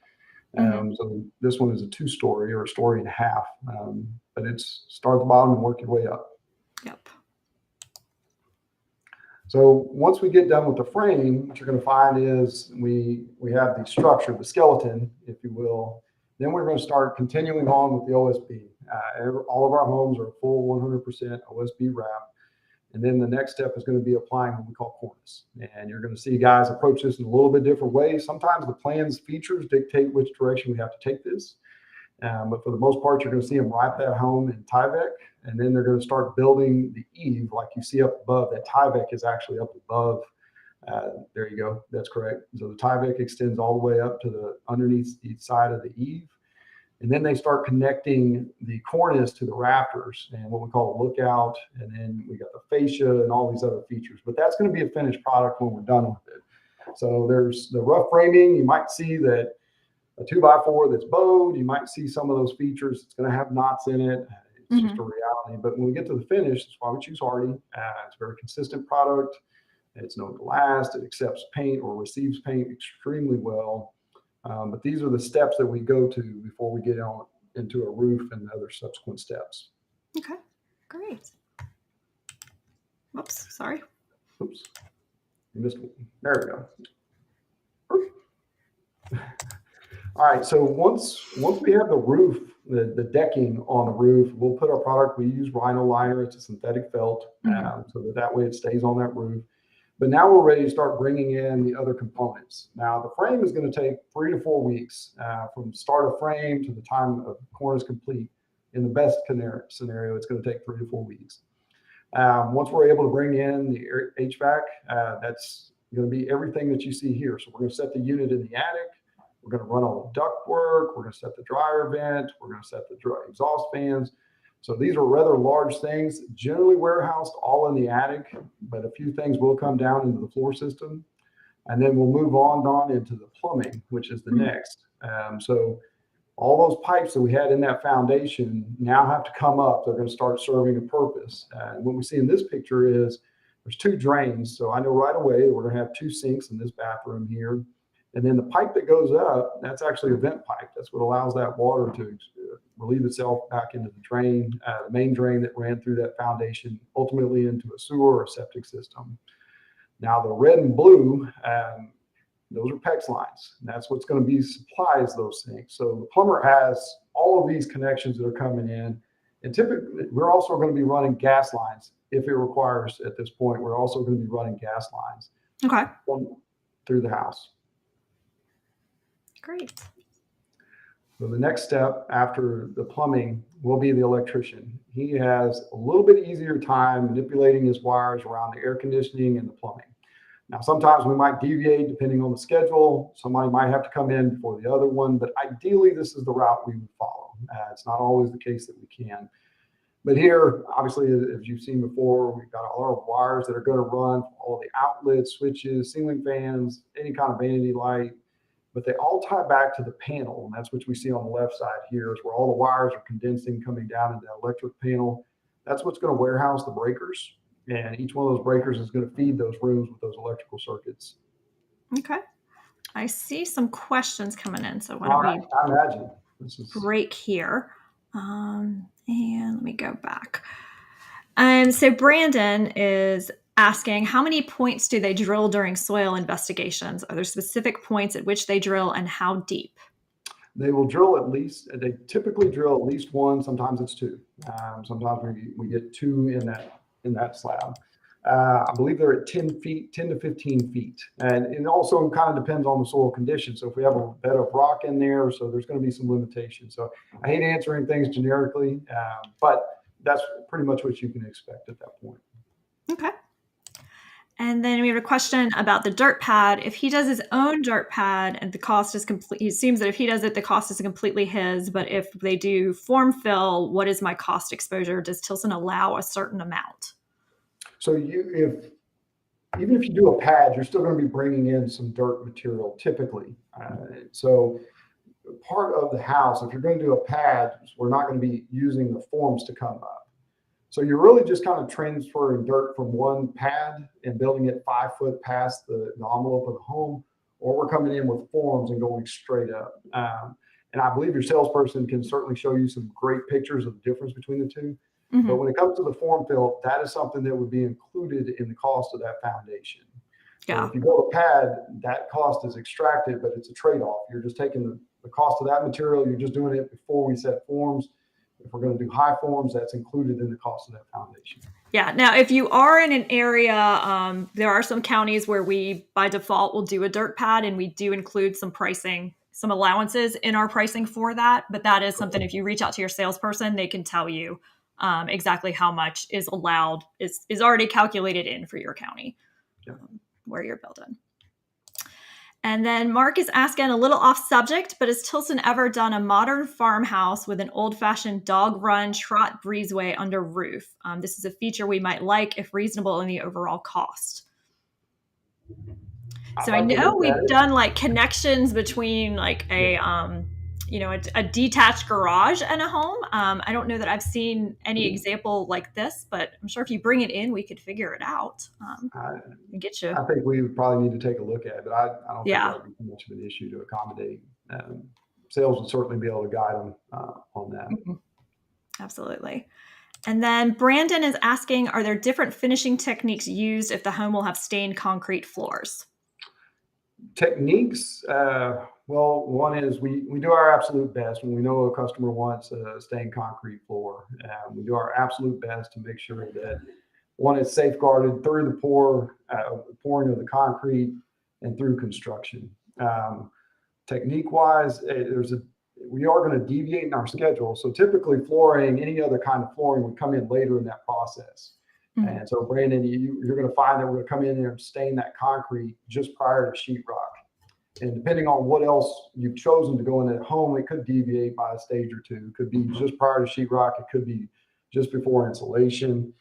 So this one is a 2-story or a story and a half, but it's start at the bottom and work your way up. Yep. So once we get done with the frame, what you're going to find is we have the structure, the skeleton, if you will. Then we're going to start continuing on with the OSB. All of our homes are full 100% OSB wrap. And then the next step is going to be applying what we call cornice. And you're going to see guys approach this in a little bit different ways. Sometimes the plan's features dictate which direction we have to take this. But for the most part, you're going to see them wrap that home in Tyvek, and then they're going to start building the eave like you see up above. That Tyvek is actually up above. There you go. That's correct. So the Tyvek extends all the way up to the underneath each side of the eave. And then they start connecting the cornice to the rafters and what we call a lookout. And then we got the fascia and all these other features. But that's going to be a finished product when we're done with it. So there's the rough framing. You might see that a 2x4 that's bowed. You might see some of those features. It's going to have knots in it. It's just a reality. But when we get to the finish, that's why we choose Hardy. It's a very consistent product. It's known to last. It accepts paint or receives paint extremely well. But these are the steps that we go to before we get on into a roof and other subsequent steps. Okay, great. Whoops, sorry. Oops, missed one. There we go. All right, so once we have the roof, the decking on the roof, we'll put our product. We use Rhino Liner. It's a synthetic felt, so that way it stays on that roof. But now we're ready to start bringing in the other components. Now the frame is going to take 3 to 4 weeks from start of frame to the time of corners complete. In the best scenario, it's going to take 3 to 4 weeks. Once we're able to bring in the HVAC, that's going to be everything that you see here. So we're going to set the unit in the attic. We're going to run all the duct work. We're going to set the dryer vent. We're going to set the exhaust fans. So these are rather large things, generally warehoused all in the attic, but a few things will come down into the floor system. And then we'll move on into the plumbing, which is the next. So all those pipes that we had in that foundation now have to come up. They're going to start serving a purpose. And what we see in this picture is there's 2 drains. So I know right away we're going to have 2 sinks in this bathroom here. And then the pipe that goes up, that's actually a vent pipe. That's what allows that water to relieve itself back into the drain, the main drain that ran through that foundation, ultimately into a sewer or septic system. Now the red and blue, those are PEX lines. And that's what's going to be supplies those sinks. So the plumber has all of these connections that are coming in. And typically, we're also going to be running gas lines if it requires at this point. We're also going to be running gas lines through the house. Great. So the next step after the plumbing will be the electrician. He has a little bit easier time manipulating his wires around the air conditioning and the plumbing. Now, sometimes we might deviate depending on the schedule. Somebody might have to come in before the other one, but ideally this is the route we would follow. It's not always the case that we can. But here, obviously, as you've seen before, we've got all our wires that are going to run, all the outlets, switches, ceiling fans, any kind of vanity light, but they all tie back to the panel. And that's what we see on the left side here is where all the wires are condensing coming down into the electric panel. That's what's going to warehouse the breakers. And each one of those breakers is going to feed those rooms with those electrical circuits. Okay. I see some questions coming in. So why don't we I imagine this is break here. And let me go back. So Brandon is asking, how many points do they drill during soil investigations? Are there specific points at which they drill and how deep? They will drill they typically drill at least 1, sometimes it's 2. Sometimes we get 2 in that slab. I believe they're at 10 to 15 feet. And it also kind of depends on the soil condition. So if we have a bed of rock in there, so there's going to be some limitations. So I hate answering things generically, but that's pretty much what you can expect at that point. Okay. And then we have a question about the dirt pad. If he does his own dirt pad and the cost is complete, it seems that if he does it, the cost is completely his. But if they do form fill, what is my cost exposure? Does Tilson allow a certain amount? So even if you do a pad, you're still going to be bringing in some dirt material typically. So part of the house, if you're going to do a pad, we're not going to be using the forms to come up. So you're really just kind of transferring dirt from one pad and building it 5 foot past the envelope of the home, or we're coming in with forms and going straight up. And I believe your salesperson can certainly show you some great pictures of the difference between the two. Mm-hmm. But when it comes to the form fill, that is something that would be included in the cost of that foundation. Yeah. So if you go to pad, that cost is extracted, but it's a trade-off. You're just taking the cost of that material. You're just doing it before we set forms. If we're going to do high forms, that's included in the cost of that foundation. Yeah. Now, if you are in an area, there are some counties where we, by default, will do a dirt pad, and we do include some pricing, some allowances in our pricing for that. But that is something, if you reach out to your salesperson, they can tell you exactly how much is allowed, is already calculated in for your county, where you're building. And then Mark is asking, a little off subject, but has Tilson ever done a modern farmhouse with an old-fashioned dog run trot breezeway under roof? This is a feature we might like if reasonable in the overall cost. So I know we've done like connections between like a detached garage and a home. I don't know that I've seen any example like this, but I'm sure if you bring it in, we could figure it out and get you. I think we would probably need to take a look at it, but I don't think that would be too much of an issue to accommodate. sales would certainly be able to guide them on that. Mhm. Absolutely. And then Brandon is asking, are there different finishing techniques used if the home will have stained concrete floors? Techniques, well, one is we do our absolute best when we know a customer wants a stained concrete floor. We do our absolute best to make sure that one is safeguarded through the pouring of the concrete and through construction. Technique wise, we are going to deviate in our schedule. So typically flooring, any other kind of flooring would come in later in that process. Mhm. And so Brandon, you're going to find that we're going to come in there and stain that concrete just prior to sheetrock. And depending on what else you've chosen to go in at home, it could deviate by a stage or two. It could be just prior to sheetrock. It could be just before insulation.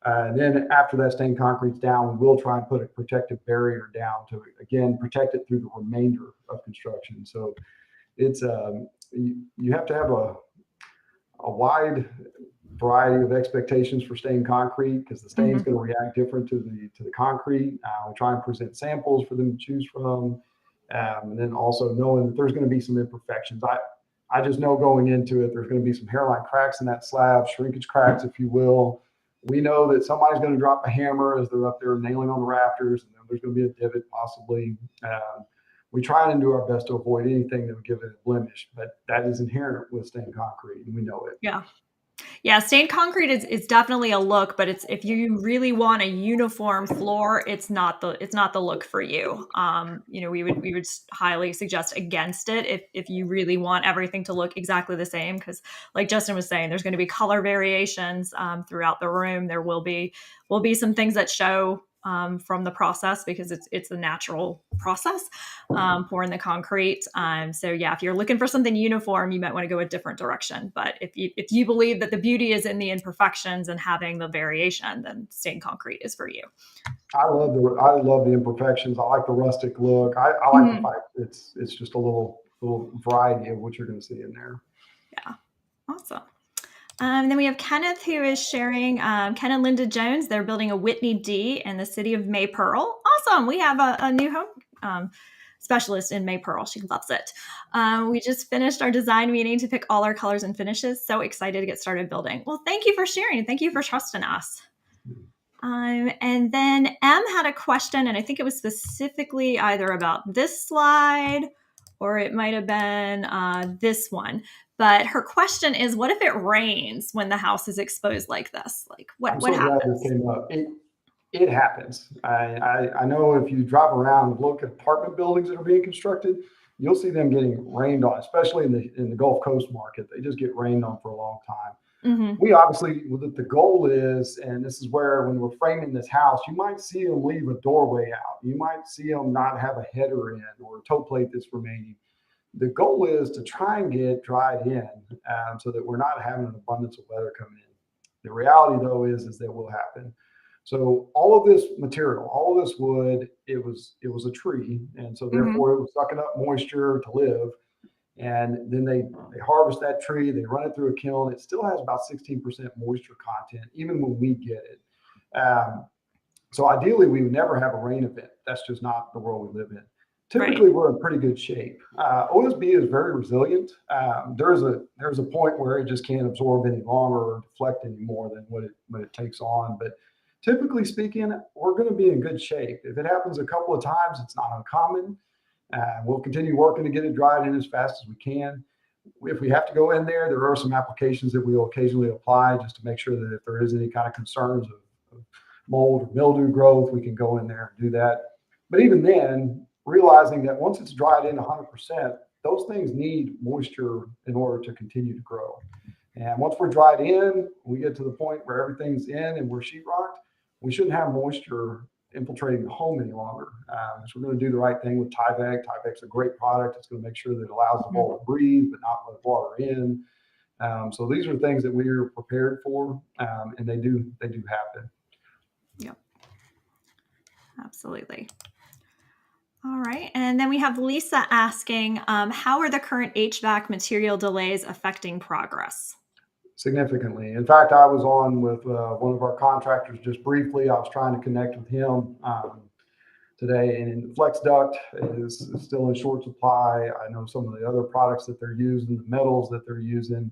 And then after that stained concrete's down, we will try and put a protective barrier down to, again, protect it through the remainder of construction. So it's you have to have a wide variety of expectations for stained concrete because the stain is Mhm. going to react different to the concrete. We try and present samples for them to choose from, and then also knowing that there's going to be some imperfections. I just know going into it, there's going to be some hairline cracks in that slab, shrinkage cracks, if you will. We know that somebody's going to drop a hammer as they're up there nailing on the rafters, and then there's going to be a divot possibly. We try and do our best to avoid anything that would give it a blemish, but that is inherent with stained concrete, and we know it. Yeah. Yeah, stained concrete is definitely a look, but it's if you really want a uniform floor, it's not the look for you. We would highly suggest against it if you really want everything to look exactly the same. Because, like Justin was saying, there's going to be color variations throughout the room. There will be some things that show from the process because it's a natural process pouring the concrete. So yeah, if you're looking for something uniform, you might want to go a different direction. But if you believe that the beauty is in the imperfections and having the variation, then stained concrete is for you. I love the imperfections. I like the rustic look. I like the Mhm. fact it's just a little variety of what you're going to see in there. Yeah, awesome. Then we have Kenneth who is sharing. Ken and Linda Jones, they're building a Whitney D in the city of Maypearl. Awesome. We have a new home specialist in Maypearl. She loves it. We just finished our design meeting to pick all our colors and finishes. So excited to get started building. Well, thank you for sharing. Thank you for trusting us. And then M had a question, and I think it was specifically either about this slide or it might have been this one. But her question is, what if it rains when the house is exposed like this? Like, what I'm what so glad this happens? came up. It happens. I know if you drive around and look at apartment buildings that are being constructed, you'll see them getting rained on, especially in the Gulf Coast market. They just get rained on for a long time. Mm-hmm. We obviously, the goal is, and this is where when we're framing this house, you might see them leave a doorway out. You might see them not have a header in or a toe plate that's remaining. The goal is to try and get dried in so that we're not having an abundance of weather coming in. The reality, though, is that will happen. So all of this material, all of this wood, it was a tree, and so Mm-hmm. therefore it was sucking up moisture to live. And then they harvest that tree, they run it through a kiln. It still has about 16% moisture content, even when we get it. So ideally, we would never have a rain event. That's just not the world we live in. Right. Typically, we're in pretty good shape. OSB is very resilient. There's a point where it just can't absorb any longer or deflect any more than what it takes on. But typically speaking, we're going to be in good shape. If it happens a couple of times, it's not uncommon. We'll continue working to get it dried in as fast as we can. If we have to go in there, there are some applications that we'll occasionally apply just to make sure that if there is any kind of concerns of mold or mildew growth, we can go in there and do that. But even then, realizing that once it's dried in 100%, those things need moisture in order to continue to grow. And once we're dried in, we get to the point where everything's in and we're sheetrocked, we shouldn't have moisture infiltrating the home any longer. So we're going to do the right thing with Tyvek. Tyvek's a great product. It's going to make sure that it allows the Mm-hmm. mold to breathe, but not let water in. So these are things that we are prepared for, and they do happen. Yep. Absolutely. All right. And then we have Lisa asking, how are the current HVAC material delays affecting progress? Significantly. In fact, I was on with one of our contractors just briefly. I was trying to connect with him today. And Flex Duct is still in short supply. I know some of the other products that they're using, the metals that they're using.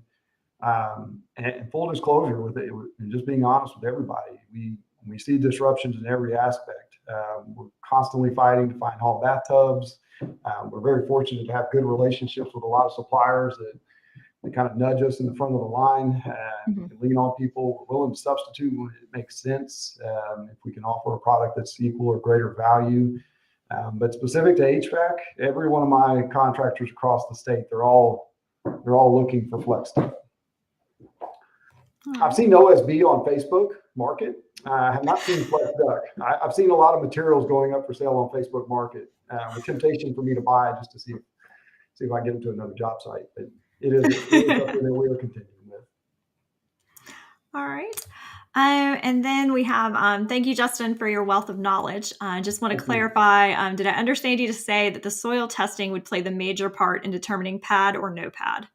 And full disclosure with it, and just being honest with everybody, we see disruptions in every aspect. We're constantly fighting to find hall bathtubs. We're very fortunate to have good relationships with a lot of suppliers that they kind of nudge us in the front of the line and lean on people. We're willing to substitute when it makes sense, if we can offer a product that's equal or greater value. But specific to HVAC, every one of my contractors across the state, they're all looking for Flex Duct. I've seen OSB on Facebook Market. I have not seen Flex Duct. I've seen a lot of materials going up for sale on Facebook Market. A temptation for me to buy just to see if I can get them to another job site. But it is something that we are continuing with. All right. And then we have, thank you, Justin, for your wealth of knowledge. I just want to clarify, did I understand you to say that the soil testing would play the major part in determining pad or no pad?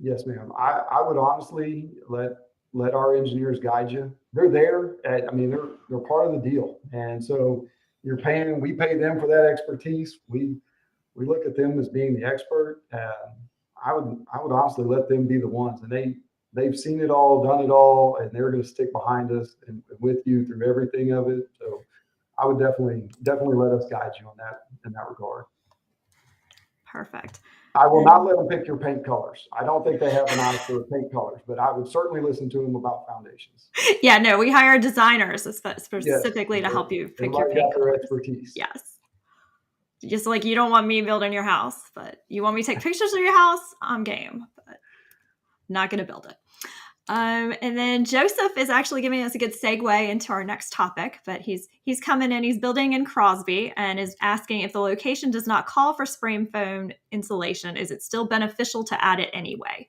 Yes, ma'am. I would honestly let our engineers guide you. They're there. They're part of the deal. And so we pay them for that expertise. We look at them as being the expert. I would honestly let them be the ones, and they've seen it all, done it all, and they're going to stick behind us and with you through everything of it. So I would definitely let us guide you on that in that regard. Perfect. I will not let them pick your paint colors. I don't think they have an eye for paint colors, but I would certainly listen to them about foundations. Yeah, no, we hire designers specifically to help you pick your paint colors. Expertise. Yes. Just like you don't want me building your house, but you want me to take pictures of your house, I'm game, but not going to build it. And then Joseph is actually giving us a good segue into our next topic, but he's coming in, he's building in Crosby and is asking if the location does not call for spray foam insulation, is it still beneficial to add it anyway?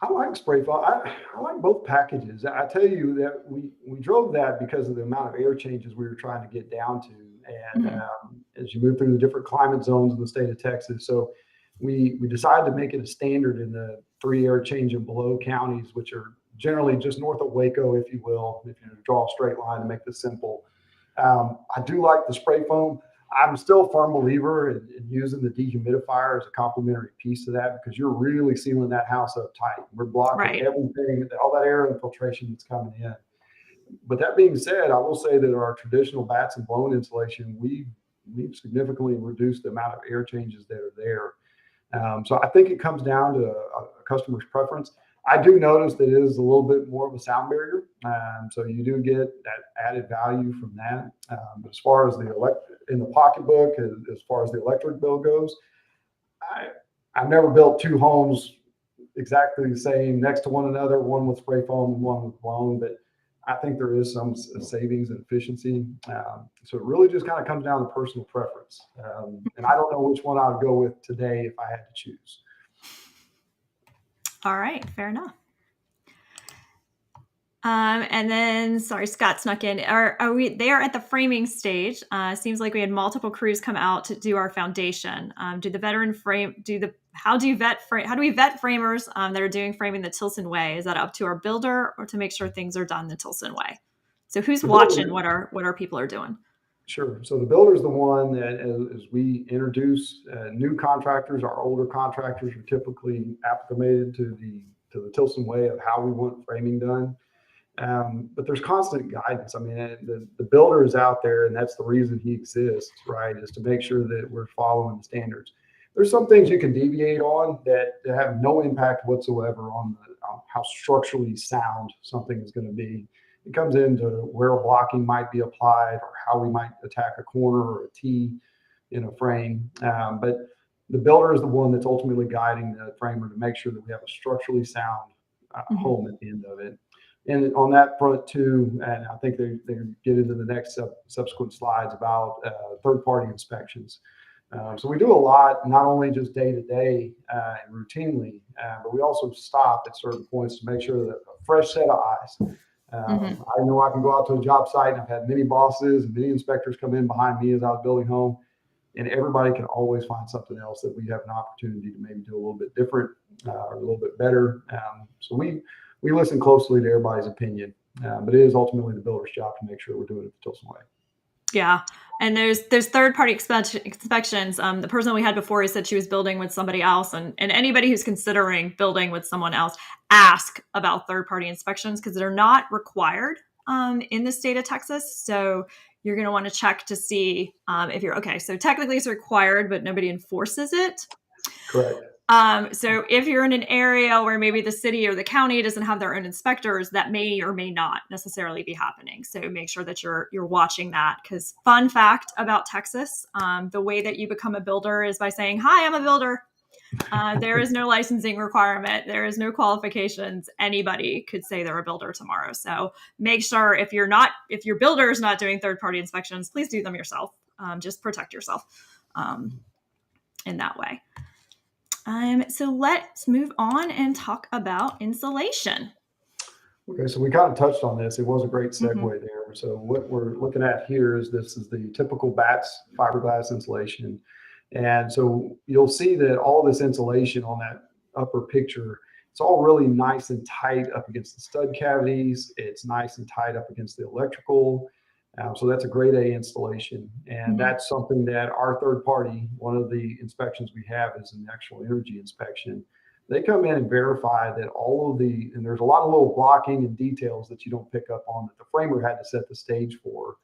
I like spray foam. I like both packages. I tell you that we drove that because of the amount of air changes we were trying to get down to. And as you move through the different climate zones in the state of Texas. So we decided to make it a standard in the 3 air change and below counties, which are generally just north of Waco, if you will, if you draw a straight line to make this simple. I do like the spray foam. I'm still a firm believer in using the dehumidifier as a complementary piece to that, because you're really sealing that house up tight. We're blocking everything, all that air infiltration that's coming in. But that being said, I will say that our traditional bats and blown insulation, we've significantly reduced the amount of air changes that are there. So I think it comes down to a customer's preference. I do notice that it is a little bit more of a sound barrier. So you do get that added value from that. But as far as in the pocketbook, as far as the electric bill goes, I've never built 2 homes exactly the same next to one another, one with spray foam and one with blown, but I think there is some savings and efficiency. So it really just kind of comes down to personal preference. And I don't know which one I would go with today if I had to choose. All right, fair enough. And then, sorry, Scott snuck in. Are we there at the framing stage? Seems like we had multiple crews come out to do our foundation. Do the veteran frame? How do we vet framers that are doing framing the Tilson way? Is that up to our builder or to make sure things are done the Tilson way? So who's watching what our people are doing? Sure. So the builder is the one that, as we introduce new contractors, our older contractors are typically acclimated to the Tilson way of how we want framing done. But there's constant guidance. I mean, the builder is out there, and that's the reason he exists, right? Is to make sure that we're following the standards. There's some things you can deviate on that have no impact whatsoever on how structurally sound something is going to be. It comes into where blocking might be applied or how we might attack a corner or a T in a frame. But the builder is the one that's ultimately guiding the framer to make sure that we have a structurally sound home at the end of it. And on that front too, and I think they get into the next subsequent slides about third-party inspections. So we do a lot, not only just day to day and routinely, but we also stop at certain points to make sure that a fresh set of eyes. I know I can go out to a job site, and I've had many bosses and many inspectors come in behind me as I was building home, and everybody can always find something else that we have an opportunity to maybe do a little bit different or a little bit better. So we listen closely to everybody's opinion, but it is ultimately the builder's job to make sure we're doing it the Tilson way. Yeah. And there's third-party inspections. The person we had before, he said she was building with somebody else, and anybody who's considering building with someone else, ask about third-party inspections because they're not required in the state of Texas. So you're going to want to check to see if you're okay. So technically it's required, but nobody enforces it. Correct. So if you're in an area where maybe the city or the county doesn't have their own inspectors, that may or may not necessarily be happening. So make sure that you're watching that. Because fun fact about Texas, the way that you become a builder is by saying, "Hi, I'm a builder." There is no licensing requirement. There is no qualifications. Anybody could say they're a builder tomorrow. So make sure if your builder is not doing third-party inspections, please do them yourself. Just protect yourself in that way. So let's move on and talk about insulation. Okay, so we kind of touched on this. It was a great segue Mm-hmm. there. So what we're looking at here is this is the typical BATS fiberglass insulation. And so you'll see that all this insulation on that upper picture, it's all really nice and tight up against the stud cavities. It's nice and tight up against the electrical. So that's a grade A installation. And Mm-hmm. that's something that our third party, one of the inspections we have is an actual energy inspection. They come in and verify that all of and there's a lot of little blocking and details that you don't pick up on that the framer had to set the stage for.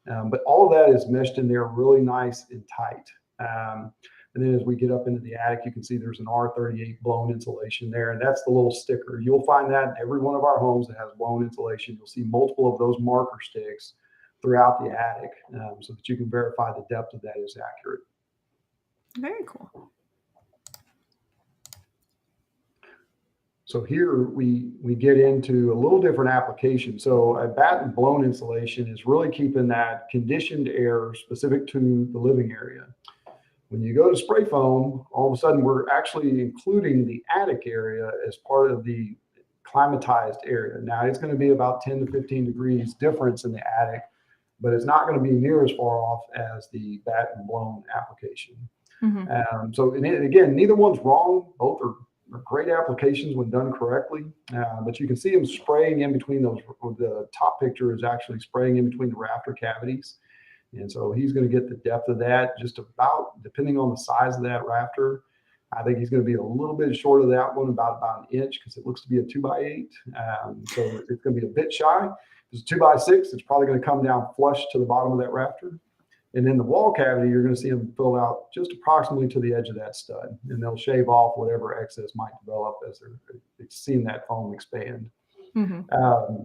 But all of that is meshed in there really nice and tight. And then as we get up into the attic, you can see there's an R38 blown insulation there, and that's the little sticker. You'll find that in every one of our homes that has blown insulation. You'll see multiple of those marker sticks throughout the attic so that you can verify the depth of that is accurate. Very cool. So here we get into a little different application. So a batten blown insulation is really keeping that conditioned air specific to the living area. When you go to spray foam, all of a sudden we're actually including the attic area as part of the climatized area. Now it's going to be about 10 to 15 degrees difference in the attic, but it's not going to be near as far off as the batten blown application. Mm-hmm. So again, neither one's wrong. Both are great applications when done correctly, but you can see them spraying in between those. The top picture is actually spraying in between the rafter cavities. And so he's going to get the depth of that just about, depending on the size of that rafter. I think he's going to be a little bit short of that one, about an inch, because it looks to be a 2x8. So it's going to be a bit shy. If it's a 2x6, it's probably going to come down flush to the bottom of that rafter. And then the wall cavity, you're going to see them fill out just approximately to the edge of that stud. And they'll shave off whatever excess might develop as they're seeing that foam expand. Mm-hmm.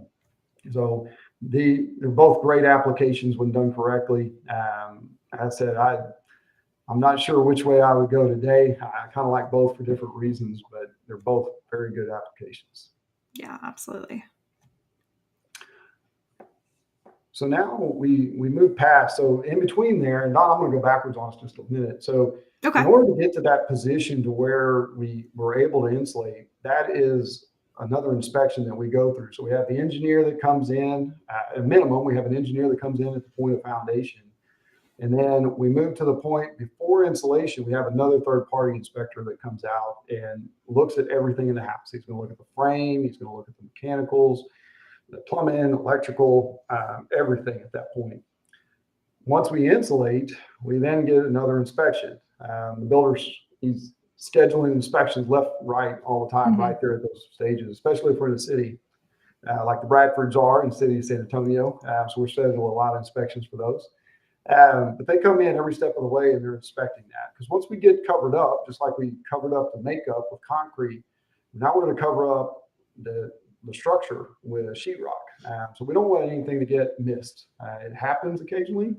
So they're both great applications when done correctly. I said, I'm not sure which way I would go today. I kind of like both for different reasons, but they're both very good applications. Yeah, absolutely. So now we move past. So in between there, and Don, I'm going to go backwards on us just a minute. So Okay. in order to get to that position to where we were able to insulate, that is another inspection that we go through. So we have the engineer that comes in, at a minimum, we have an engineer that comes in at the point of foundation. And then we move to the point before insulation, we have another third-party inspector that comes out and looks at everything in the house. He's going to look at the frame, he's going to look at the mechanicals, the plumbing, electrical, everything at that point. Once we insulate, we then get another inspection. The builder's, he's scheduling inspections left, right, all the time, right there at those stages, especially for the city, like the Bradfords are in the city of San Antonio. So we're scheduling a lot of inspections for those. But they come in every step of the way and they're inspecting that. Because once we get covered up, just like we covered up the makeup with concrete, now we're going to cover up the structure with sheetrock. So we don't want anything to get missed. It happens occasionally,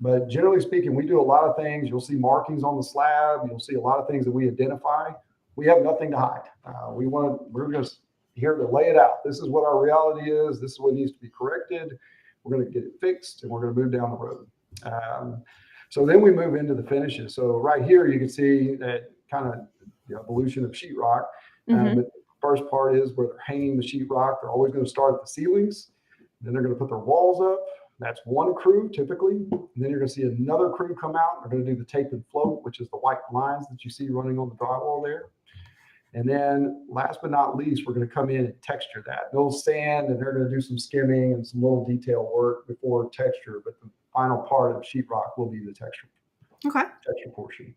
but generally speaking, we do a lot of things. You'll see markings on the slab. You'll see a lot of things that we identify. We have nothing to hide. We're just here to lay it out. This is what our reality is. This is what needs to be corrected. We're going to get it fixed and we're going to move down the road. So then we move into the finishes. So right here, you can see that kind of the evolution of sheetrock. But the first part is where they're hanging the sheetrock. They're always going to start at the ceilings. Then they're going to put their walls up. That's one crew typically. And then you're going to see another crew come out. They're going to do the tape and float, which is the white lines that you see running on the drywall there. And then last but not least, we're going to come in and texture that. They'll sand and they're going to do some skimming and some little detail work before texture. But the final part of sheetrock will be the texture portion.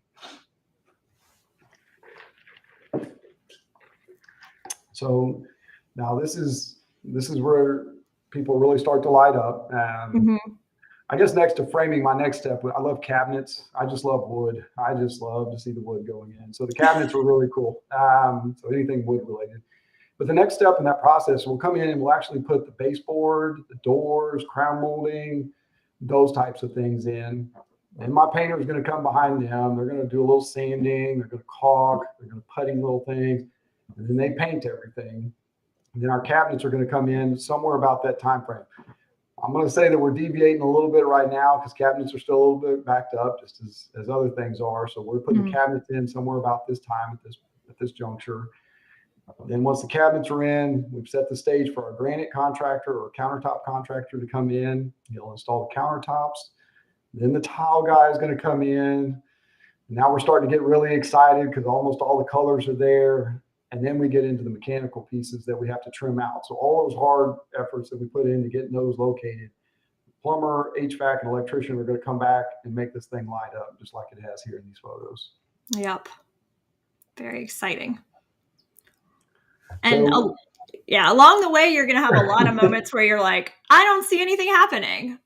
So now this is where people really start to light up. I guess next to framing, my next step, I love cabinets. I just love wood. I just love to see the wood going in. So the cabinets are really cool. So anything wood related. But the next step in that process, we'll come in and we'll actually put the baseboard, the doors, crown molding, those types of things in. And my painter is going to come behind them. They're going to do a little sanding. They're going to caulk. They're going to putting little things. And then they paint everything. And then our cabinets are going to come in somewhere about that time frame. I'm going to say that we're deviating a little bit right now because cabinets are still a little bit backed up, just as other things are. So we're putting the cabinets in somewhere about this time at this juncture. Then once the cabinets are in, we've set the stage for our granite contractor or countertop contractor to come in. He'll install the countertops. Then the tile guy is going to come in. Now we're starting to get really excited because almost all the colors are there. And then we get into the mechanical pieces that we have to trim out. So all those hard efforts that we put into getting those located, plumber, HVAC, and electrician are going to come back and make this thing light up just like it has here in these photos. Yep. Very exciting. And along the way, you're going to have a lot of moments where you're like, I don't see anything happening.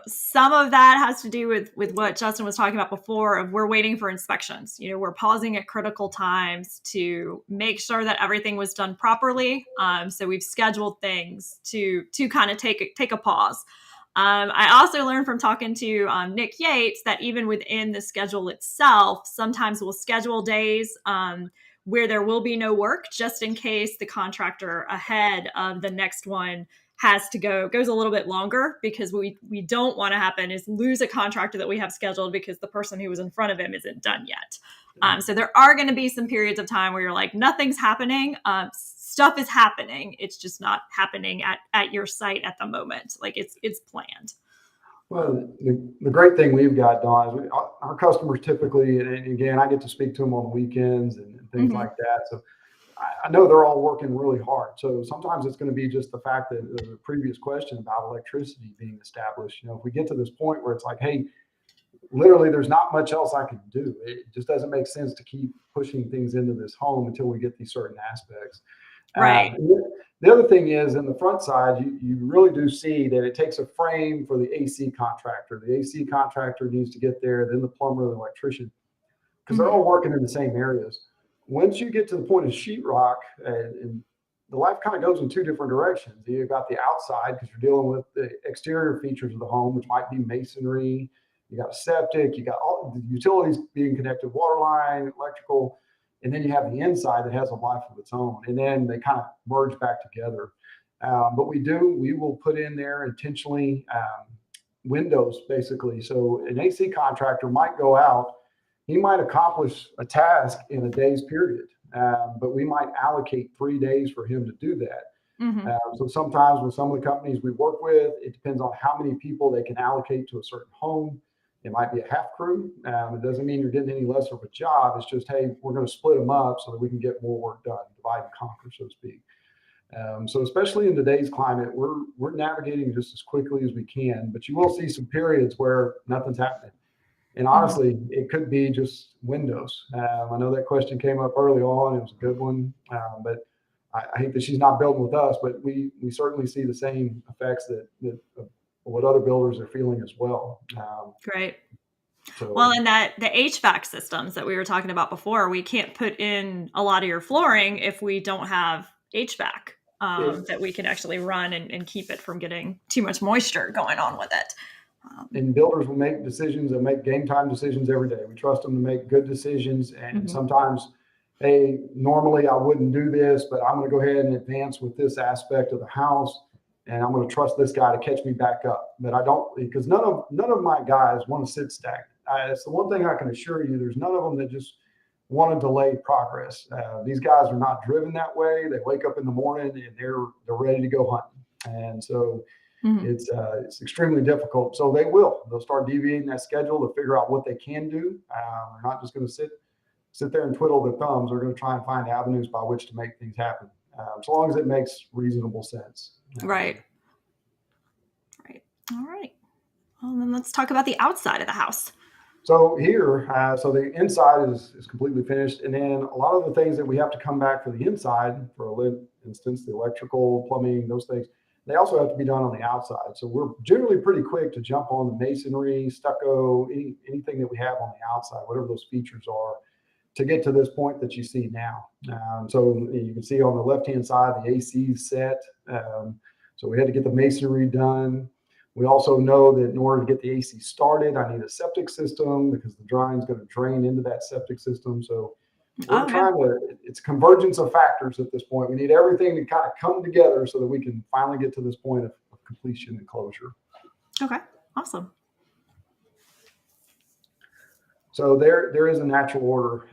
Some of that has to do with what Justin was talking about before of we're waiting for inspections. We're pausing at critical times to make sure that everything was done properly. So we've scheduled things to kind of take a pause. I also learned from talking to Nick Yates that even within the schedule itself, sometimes we'll schedule days where there will be no work just in case the contractor ahead of the next one goes a little bit longer, because we don't want to happen is lose a contractor that we have scheduled because the person who was in front of him isn't done yet. So there are going to be some periods of time where you're like, nothing's happening. Stuff is happening. It's just not happening at your site at the moment. Like it's planned. Well, the great thing we've got, Dawn, is our customers typically, and again, I get to speak to them on weekends and things like that. So I know they're all working really hard. So sometimes it's going to be just the fact that the previous question about electricity being established, if we get to this point where it's like, hey, literally there's not much else I can do. It just doesn't make sense to keep pushing things into this home until we get these certain aspects. Right. The other thing is in the front side, you really do see that it takes a frame for the AC contractor. The AC contractor needs to get there, then the plumber, the electrician, because they're all working in the same areas. Once you get to the point of sheetrock, and the life kind of goes in two different directions. You've got the outside because you're dealing with the exterior features of the home, which might be masonry. You got a septic, you got all the utilities being connected, water line, electrical. And then you have the inside that has a life of its own. And then they kind of merge back together. But we will put in there intentionally windows, basically. So an AC contractor might go out, he might accomplish a task in a day's period, but we might allocate 3 days for him to do that. So sometimes with some of the companies we work with, it depends on how many people they can allocate to a certain home. It might be a half crew. It doesn't mean you're getting any less of a job. It's just, hey, we're going to split them up so that we can get more work done, divide and conquer, so to speak. So especially in today's climate, we're navigating just as quickly as we can, but you will see some periods where nothing's happening. And honestly, it could be just windows. I know that question came up early on. It was a good one, but I hate that she's not building with us, but we certainly see the same effects that what other builders are feeling as well. Great. Well, and the HVAC systems that we were talking about before, we can't put in a lot of your flooring if we don't have HVAC that we can actually run and keep it from getting too much moisture going on with it. And builders will make decisions and make game time decisions every day. We trust them to make good decisions. And sometimes, hey, normally I wouldn't do this, but I'm going to go ahead and advance with this aspect of the house. And I'm going to trust this guy to catch me back up. But I don't, because none of my guys want to sit stagnant. It's the one thing I can assure you. There's none of them that just want to delay progress. These guys are not driven that way. They wake up in the morning and they're ready to go hunting. And so it's extremely difficult. So they'll start deviating that schedule to figure out what they can do. They're not just going to sit there and twiddle their thumbs. They're going to try and find avenues by which to make things happen. So long as it makes reasonable sense. Right. All right. Well, then let's talk about the outside of the house. So here, so the inside is completely finished. And then a lot of the things that we have to come back for the inside, for instance, the electrical, plumbing, those things, they also have to be done on the outside. So we're generally pretty quick to jump on the masonry, stucco, anything that we have on the outside, whatever those features are, to get to this point that you see now. So you can see on the left-hand side, the AC is set. So we had to get the masonry done. We also know that in order to get the AC started, I need a septic system because the drying is going to drain into that septic system. So we're trying to, it's convergence of factors at this point. We need everything to kind of come together so that we can finally get to this point of completion and closure. Okay, awesome. So there is a natural order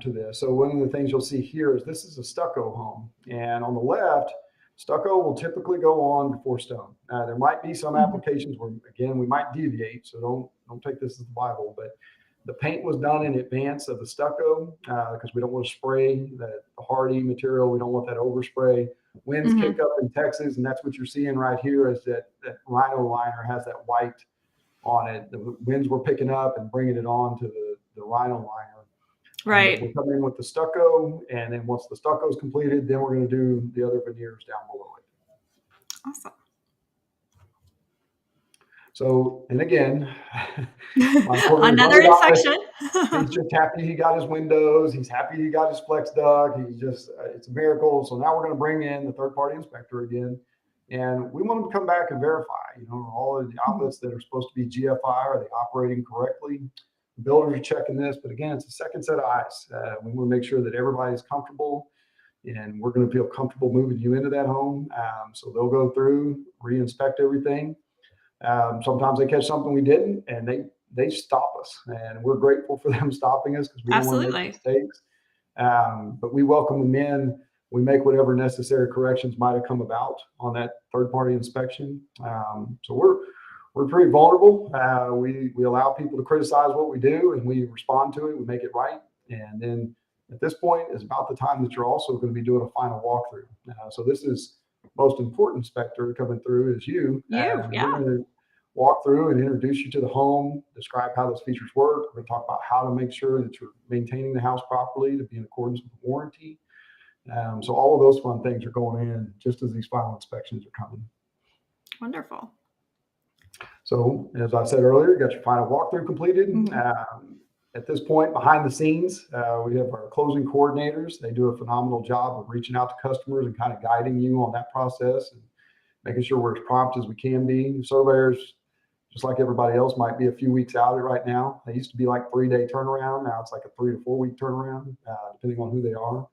to this. So one of the things you'll see here is this is a stucco home. And on the left, stucco will typically go on before stone. There might be some applications where, again, we might deviate. So don't take this as the Bible, but the paint was done in advance of the stucco because we don't want to spray the hardy material. We don't want that overspray. Winds kick up in Texas, and that's what you're seeing right here is that rhino liner has that white on it. The winds were picking up and bringing it on to the rhino liner. Right. We'll come in with the stucco, and then once the stucco is completed, then we're going to do the other veneers down below it. Awesome. So, and again, another inspection. He's just happy he got his windows. He's happy he got his flex duct. He's just, it's a miracle. So now we're going to bring in the third-party inspector again. And we want them to come back and verify, all of the outlets that are supposed to be GFI, are they operating correctly? The builders are checking this, but again, it's a second set of eyes. We want to make sure that everybody's comfortable, and we're going to feel comfortable moving you into that home. So they'll go through, re-inspect everything. Sometimes they catch something we didn't, and they stop us, and we're grateful for them stopping us because we don't want to make mistakes. But we welcome them in. We make whatever necessary corrections might have come about on that third-party inspection. So we're pretty vulnerable. We allow people to criticize what we do, and we respond to it. We make it right. And then at this point is about the time that you're also going to be doing a final walkthrough. So this is most important inspector coming through is you. Yeah. We're going to walk through and introduce you to the home, describe how those features work. We're going to talk about how to make sure that you're maintaining the house properly to be in accordance with the warranty. So all of those fun things are going in just as these final inspections are coming. Wonderful. So as I said earlier, you got your final walkthrough completed. At this point, behind the scenes, we have our closing coordinators. They do a phenomenal job of reaching out to customers and kind of guiding you on that process and making sure we're as prompt as we can be. Surveyors, just like everybody else, might be a few weeks out right now. They used to be like 3-day turnaround. Now it's like a 3 to 4 week turnaround, depending on who they are.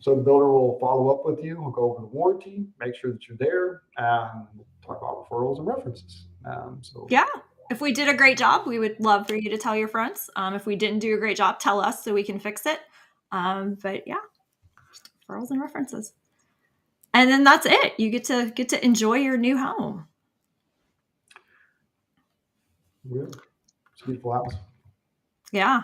So the builder will follow up with you. We'll go over the warranty, make sure that you're there. We'll talk about referrals and references. Yeah. If we did a great job, we would love for you to tell your friends. If we didn't do a great job, tell us so we can fix it. But yeah, referrals and references. And then that's it. You get to enjoy your new home. Yeah. It's a beautiful house. Yeah.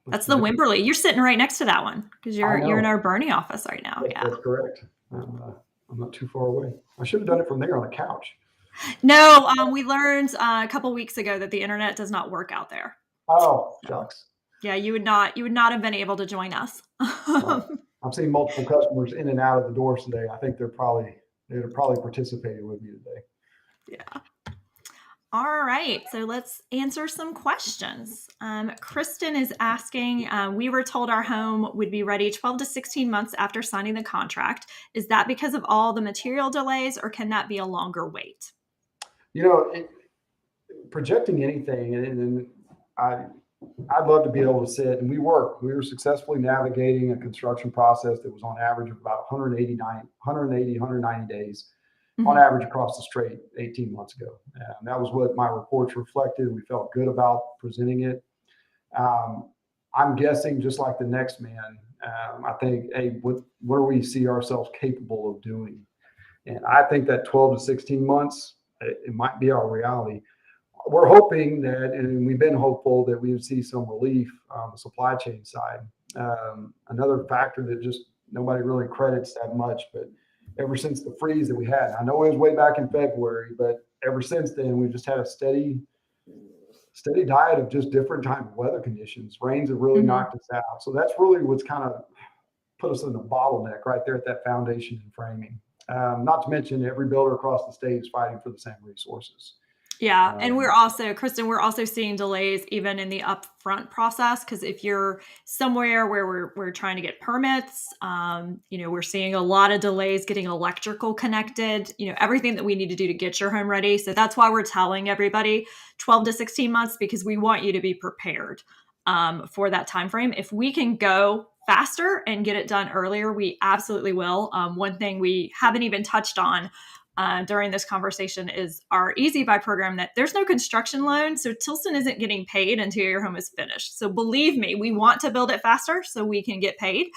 That's the Wimberley. You're sitting right next to that one because you're in our Bernie office right now. Yeah, that's correct. I'm not too far away. I should have done it from there on the couch. No, we learned a couple weeks ago that the internet does not work out there. Oh, shucks. Yeah, you would not have been able to join us. I've seen multiple customers in and out of the doors today. I think they'd have probably participated with me today. Yeah. All right, so let's answer some questions. Kristen is asking, we were told our home would be ready 12 to 16 months after signing the contract. Is that because of all the material delays, or can that be a longer wait? Projecting anything, and I'd love to be able to sit, and we were successfully navigating a construction process that was on average of about 190 days. On average across the strait 18 months ago. And that was what my reports reflected. We felt good about presenting it. I'm guessing just like the next man, I think, hey, what do we see ourselves capable of doing? And I think that 12 to 16 months, it might be our reality. We're hoping that, and we've been hopeful that we would see some relief on the supply chain side. Another factor that just nobody really credits that much, but ever since the freeze that we had. I know it was way back in February, but ever since then, we've just had a steady diet of just different type of weather conditions. Rains have really knocked us out. So that's really what's kind of put us in the bottleneck right there at that foundation and framing. Not to mention every builder across the state is fighting for the same resources. Yeah. And Kristen, we're also seeing delays even in the upfront process. Cause if you're somewhere where we're trying to get permits, we're seeing a lot of delays getting electrical connected, everything that we need to do to get your home ready. So that's why we're telling everybody 12 to 16 months, because we want you to be prepared for that time frame. If we can go faster and get it done earlier, we absolutely will. One thing we haven't even touched on during this conversation is our Easy Buy program, that there's no construction loan. So Tilson isn't getting paid until your home is finished. So believe me, we want to build it faster so we can get paid.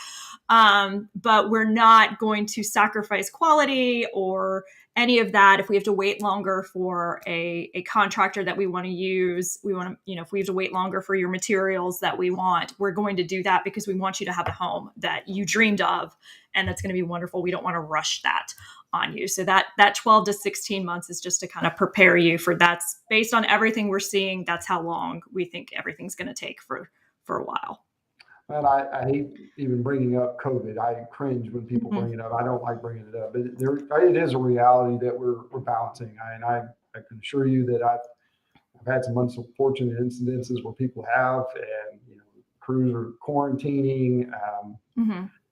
But we're not going to sacrifice quality or any of that. If we have to wait longer for a contractor that we want to use, if we have to wait longer for your materials that we want, we're going to do that because we want you to have a home that you dreamed of. And that's going to be wonderful. We don't want to rush that on you. So that 12 to 16 months is just to kind of prepare you for that's based on everything we're seeing. That's how long we think everything's going to take for a while. And I hate even bringing up COVID. I cringe when people bring it up. I don't like bringing it up, but it is a reality that we're balancing. I can assure you that I've had some unfortunate incidences where people have, and crews are quarantining.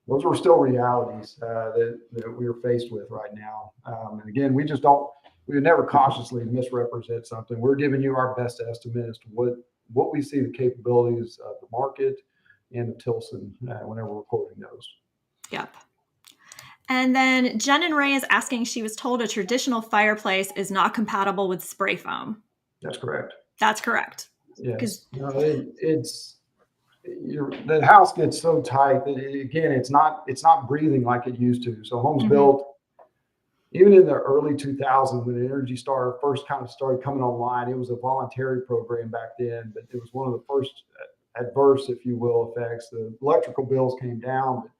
Those are still realities that we are faced with right now. And again, we would never cautiously misrepresent something. We're giving you our best estimate as to what we see the capabilities of the market and of Tilson whenever we're quoting those. Yep. And then Jen and Ray is asking, she was told a traditional fireplace is not compatible with spray foam. That's correct. That's correct. Yes. The house gets so tight that it's not breathing like it used to. So homes built even in the early 2000s, when the Energy Star first kind of started coming online, it was a voluntary program back then, but it was one of the first adverse, if you will, effects. The electrical bills came down, but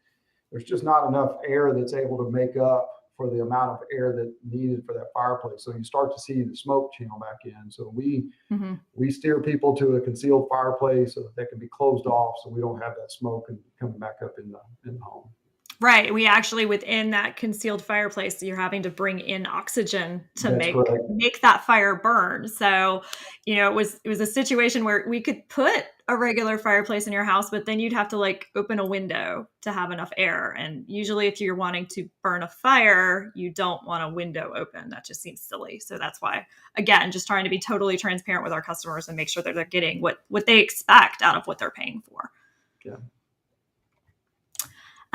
there's just not enough air that's able to make up for the amount of air that needed for that fireplace. So you start to see the smoke channel back in. So we steer people to a concealed fireplace so that they can be closed off, so we don't have that smoke and coming back up in the home. Right. We actually, within that concealed fireplace, you're having to bring in oxygen to make that fire burn. So, it was a situation where we could put a regular fireplace in your house, but then you'd have to open a window to have enough air. And usually if you're wanting to burn a fire, you don't want a window open. That just seems silly. So that's why, again, just trying to be totally transparent with our customers and make sure that they're getting what they expect out of what they're paying for. Yeah.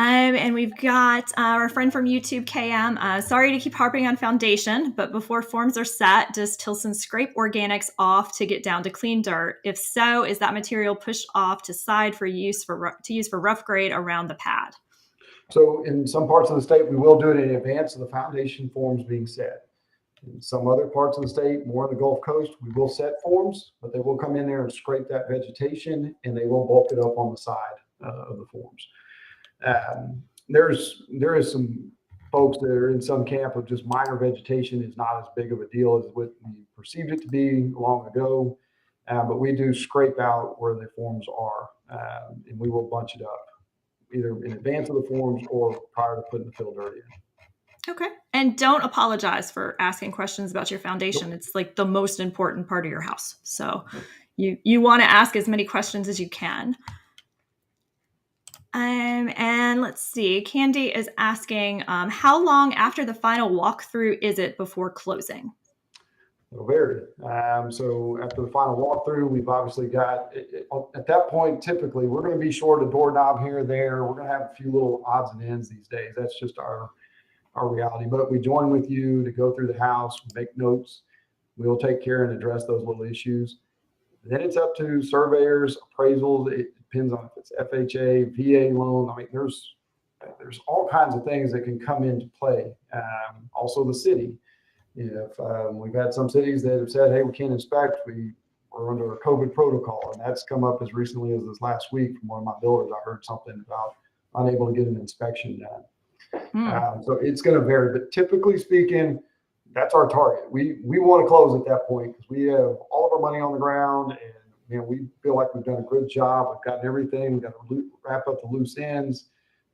And we've got our friend from YouTube, KM. Sorry to keep harping on foundation, but before forms are set, does Tilson scrape organics off to get down to clean dirt? If so, is that material pushed off to side for use for rough grade around the pad? So in some parts of the state, we will do it in advance of the foundation forms being set. In some other parts of the state, more on the Gulf Coast, we will set forms, but they will come in there and scrape that vegetation, and they will bulk it up on the side of the forms. There is some folks that are in some camp of just minor vegetation is not as big of a deal as what we perceived it to be long ago. But we do scrape out where the forms are, and we will bunch it up either in advance of the forms or prior to putting the fill dirt in. Okay. And don't apologize for asking questions about your foundation. Nope. It's the most important part of your house. So you want to ask as many questions as you can. And let's see, Candy is asking, how long after the final walkthrough is it before closing? It'll vary. So after the final walkthrough, we've obviously got, at that point, typically, we're going to be short a doorknob here or there. We're going to have a few little odds and ends these days. That's just our reality. But we join with you to go through the house, make notes. We'll take care and address those little issues. Then it's up to surveyors, appraisals. It depends on if it's FHA, VA loan. I mean, there's all kinds of things that can come into play. Also the city. If we've had some cities that have said, hey, we can't inspect, we're under a COVID protocol. And that's come up as recently as this last week from one of my builders. I heard something about unable to get an inspection done. So it's going to vary. But typically speaking, that's our target. We want to close at that point because we have all of our money on the ground, and we feel like we've done a good job. We've gotten everything. We've got to wrap up the loose ends.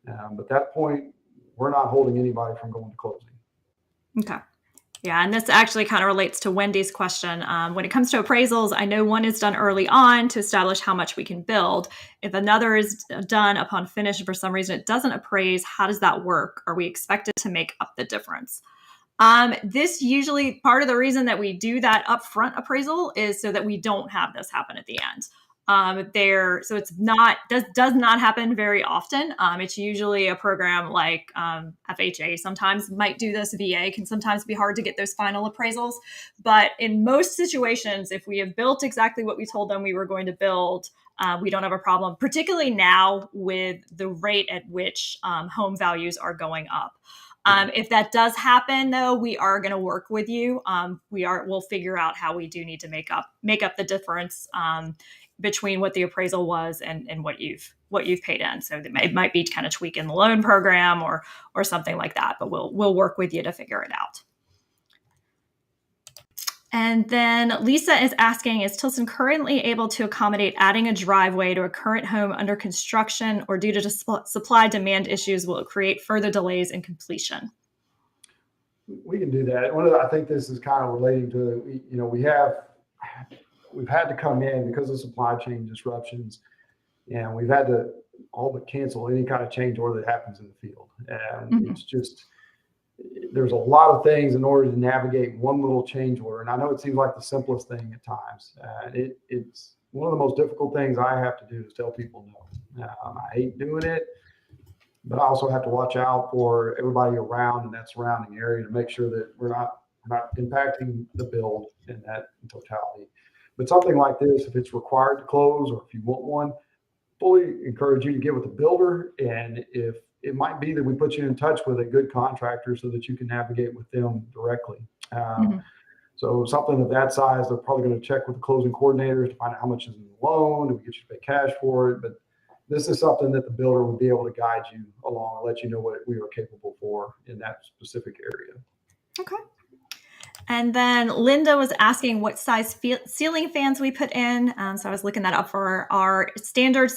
But at that point, we're not holding anybody from going to closing. Okay. Yeah, and this actually kind of relates to Wendy's question. When it comes to appraisals, I know one is done early on to establish how much we can build. If another is done upon finish and for some reason it doesn't appraise, how does that work? Are we expected to make up the difference? This usually part of the reason that we do that upfront appraisal is so that we don't have this happen at the end. So it's not does not happen very often. It's usually a program like FHA sometimes might do this. VA can sometimes be hard to get those final appraisals, but in most situations, if we have built exactly what we told them we were going to build, we don't have a problem, particularly now with the rate at which home values are going up. If that does happen, though, we are going to work with you. We'll figure out how we do need to make up the difference between what the appraisal was and what you've paid in. So it might be kind of tweaking the loan program or something like that. But we'll work with you to figure it out. And then Lisa is asking, is Tilson currently able to accommodate adding a driveway to a current home under construction, or due to supply demand issues, will it create further delays in completion? We can do that. I think this is kind of relating to, we've had to come in because of supply chain disruptions, and we've had to all but cancel any kind of change order that happens in the field. And It's just, there's a lot of things in order to navigate one little change order. And I know it seems like the simplest thing at times. It's one of the most difficult things I have to do is tell people no. I hate doing it, but I also have to watch out for everybody around in that surrounding area to make sure that we're not impacting the build in that totality. But something like this, if it's required to close or if you want one, fully encourage you to get with the builder. And if it might be that we put you in touch with a good contractor so that you can navigate with them directly. So something of that size, they're probably going to check with the closing coordinators to find out how much is in the loan. Do we get you to pay cash for it? But this is something that the builder would be able to guide you along and let you know what we are capable for in that specific area. Okay. And then Linda was asking what size ceiling fans we put in. So I was looking that up for our standard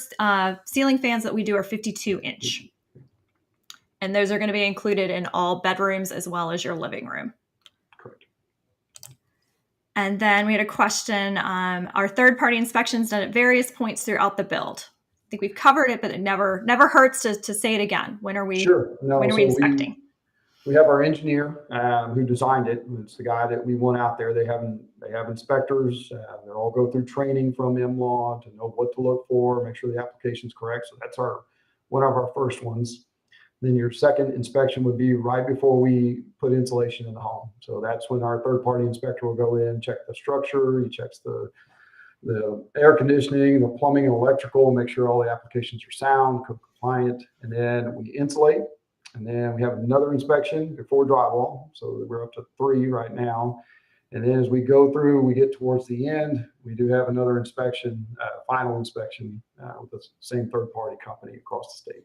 ceiling fans that we do are 52 inch. And those are going to be included in all bedrooms as well as your living room. Correct. And then we had a question, are third-party inspections done at various points throughout the build? I think we've covered it, but it never hurts to say it again. When are we inspecting? We have our engineer who designed it. It's the guy that we want out there. They have inspectors. They all go through training from MLaw to know what to look for, make sure the application's correct. So that's one of our first ones. Then your second inspection would be right before we put insulation in the home. So that's when our third-party inspector will go in, check the structure. He checks the air conditioning, the plumbing and electrical, make sure all the applications are sound, compliant, and then we insulate. And then we have another inspection before drywall. So we're up to 3 right now. And then as we go through, we get towards the end, we do have another inspection, final inspection with the same third-party company across the state.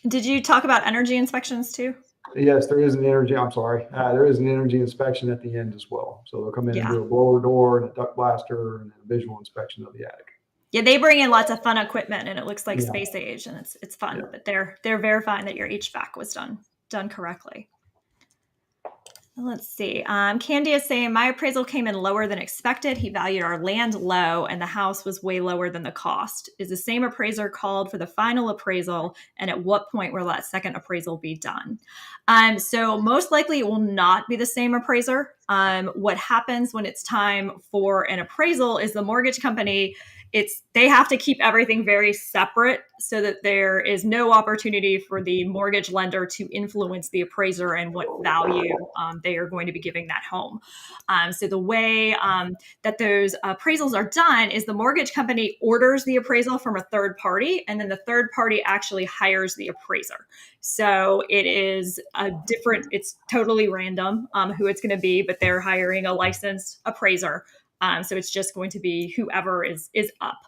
Did you talk about energy inspections too? Yes, there is an energy. There is an energy inspection at the end as well. So they'll come in and do a blower door and a duct blaster and a visual inspection of the attic. Yeah, they bring in lots of fun equipment and it looks like space age and it's fun. Yeah. But they're verifying that your HVAC was done correctly. Let's see. Candy is saying, my appraisal came in lower than expected. He valued our land low and the house was way lower than the cost. Is the same appraiser called for the final appraisal? And at what point will that second appraisal be done? So most likely it will not be the same appraiser. What happens when it's time for an appraisal is the mortgage company, they have to keep everything very separate so that there is no opportunity for the mortgage lender to influence the appraiser and what value they are going to be giving that home. So the way that those appraisals are done is the mortgage company orders the appraisal from a third party, and then the third party actually hires the appraiser. So it is it's totally random who it's going to be, but they're hiring a licensed appraiser So it's just going to be whoever is up.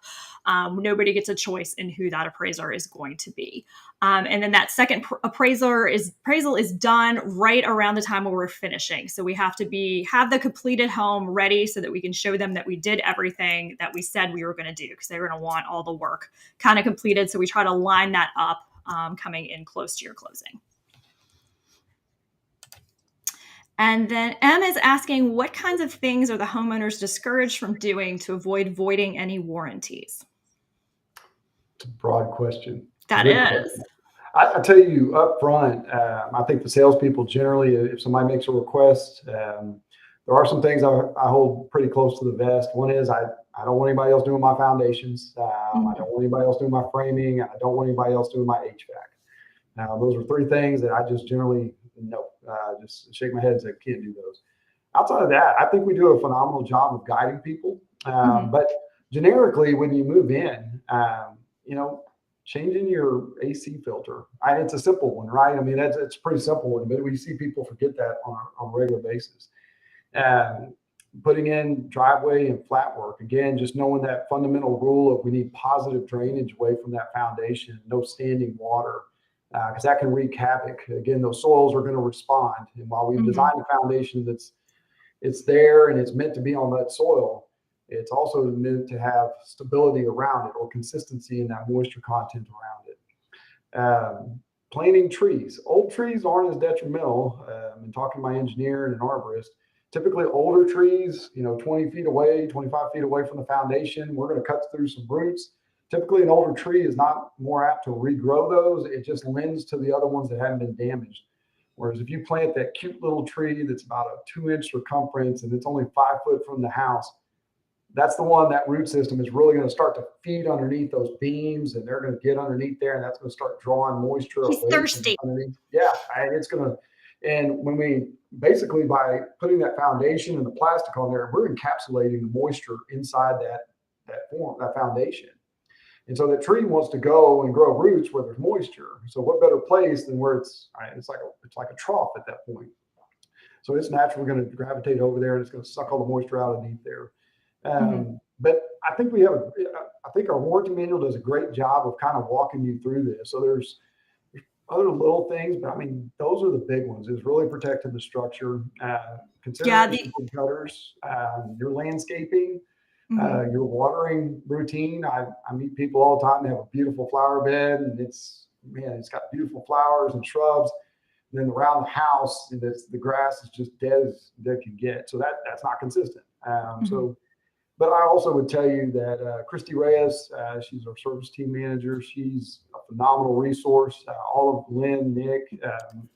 Nobody gets a choice in who that appraiser is going to be. And then that second appraisal is done right around the time where we're finishing. So we have to have the completed home ready so that we can show them that we did everything that we said we were going to do, because they were going to want all the work kind of completed. So we try to line that up coming in close to your closing. And then M is asking, what kinds of things are the homeowners discouraged from doing to avoid voiding any warranties? It's a broad question. That is. Question. I tell you up front, I think the salespeople generally, if somebody makes a request, there are some things I hold pretty close to the vest. One is I don't want anybody else doing my foundations. I don't want anybody else doing my framing. I don't want anybody else doing my HVAC. Now, those are three things that I just generally just shake my head and say, can't do those. Outside of that, I think we do a phenomenal job of guiding people. But generically, when you move in, changing your AC filter, it's a simple one, right? I mean, it's a pretty simple one, but we see people forget that on a regular basis. Putting in driveway and flat work, again, just knowing that fundamental rule of we need positive drainage away from that foundation, no standing water, because that can wreak havoc. Again, those soils are going to respond. And while we've designed a foundation it's there and it's meant to be on that soil, it's also meant to have stability around it or consistency in that moisture content around it. Planting trees. Old trees aren't as detrimental. I'm talking to my engineer and an arborist. Typically older trees, 20 feet away, 25 feet away from the foundation, we're going to cut through some roots. Typically an older tree is not more apt to regrow those. It just lends to the other ones that haven't been damaged. Whereas if you plant that cute little tree that's about a 2-inch circumference and it's only 5 foot from the house, that's the one that root system is really going to start to feed underneath those beams, and they're going to get underneath there, and that's going to start drawing moisture away. He's thirsty. From underneath. Yeah, it's going to. And when we basically by putting that foundation and the plastic on there, we're encapsulating the moisture inside that foundation. And so that tree wants to go and grow roots where there's moisture. So what better place than where it's like a trough at that point. So it's naturally going to gravitate over there, and it's going to suck all the moisture out underneath there. But I think our warranty manual does a great job of kind of walking you through this. So there's other little things, but I mean, those are the big ones. Is really protecting the structure, considering the gutters, your landscaping, your watering routine. I meet people all the time. They have a beautiful flower bed, and it's got beautiful flowers and shrubs. And then around the house, the grass is just dead as dead can get. So that's not consistent. But I also would tell you that Christy Reyes, she's our service team manager. She's a phenomenal resource. All of Lynn, Nick,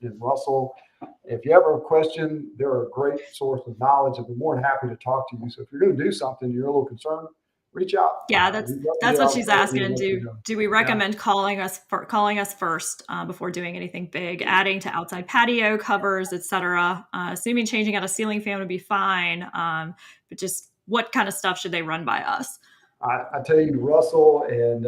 and Russell. If you have a question, they're a great source of knowledge. I'd be more than happy to talk to you. So if you're going to do something, you're a little concerned, reach out. Yeah, that's what she's asking. Do we recommend calling us first before doing anything big, adding to outside patio covers, etc.? Assuming changing out a ceiling fan would be fine, but just what kind of stuff should they run by us? I tell you, Russell and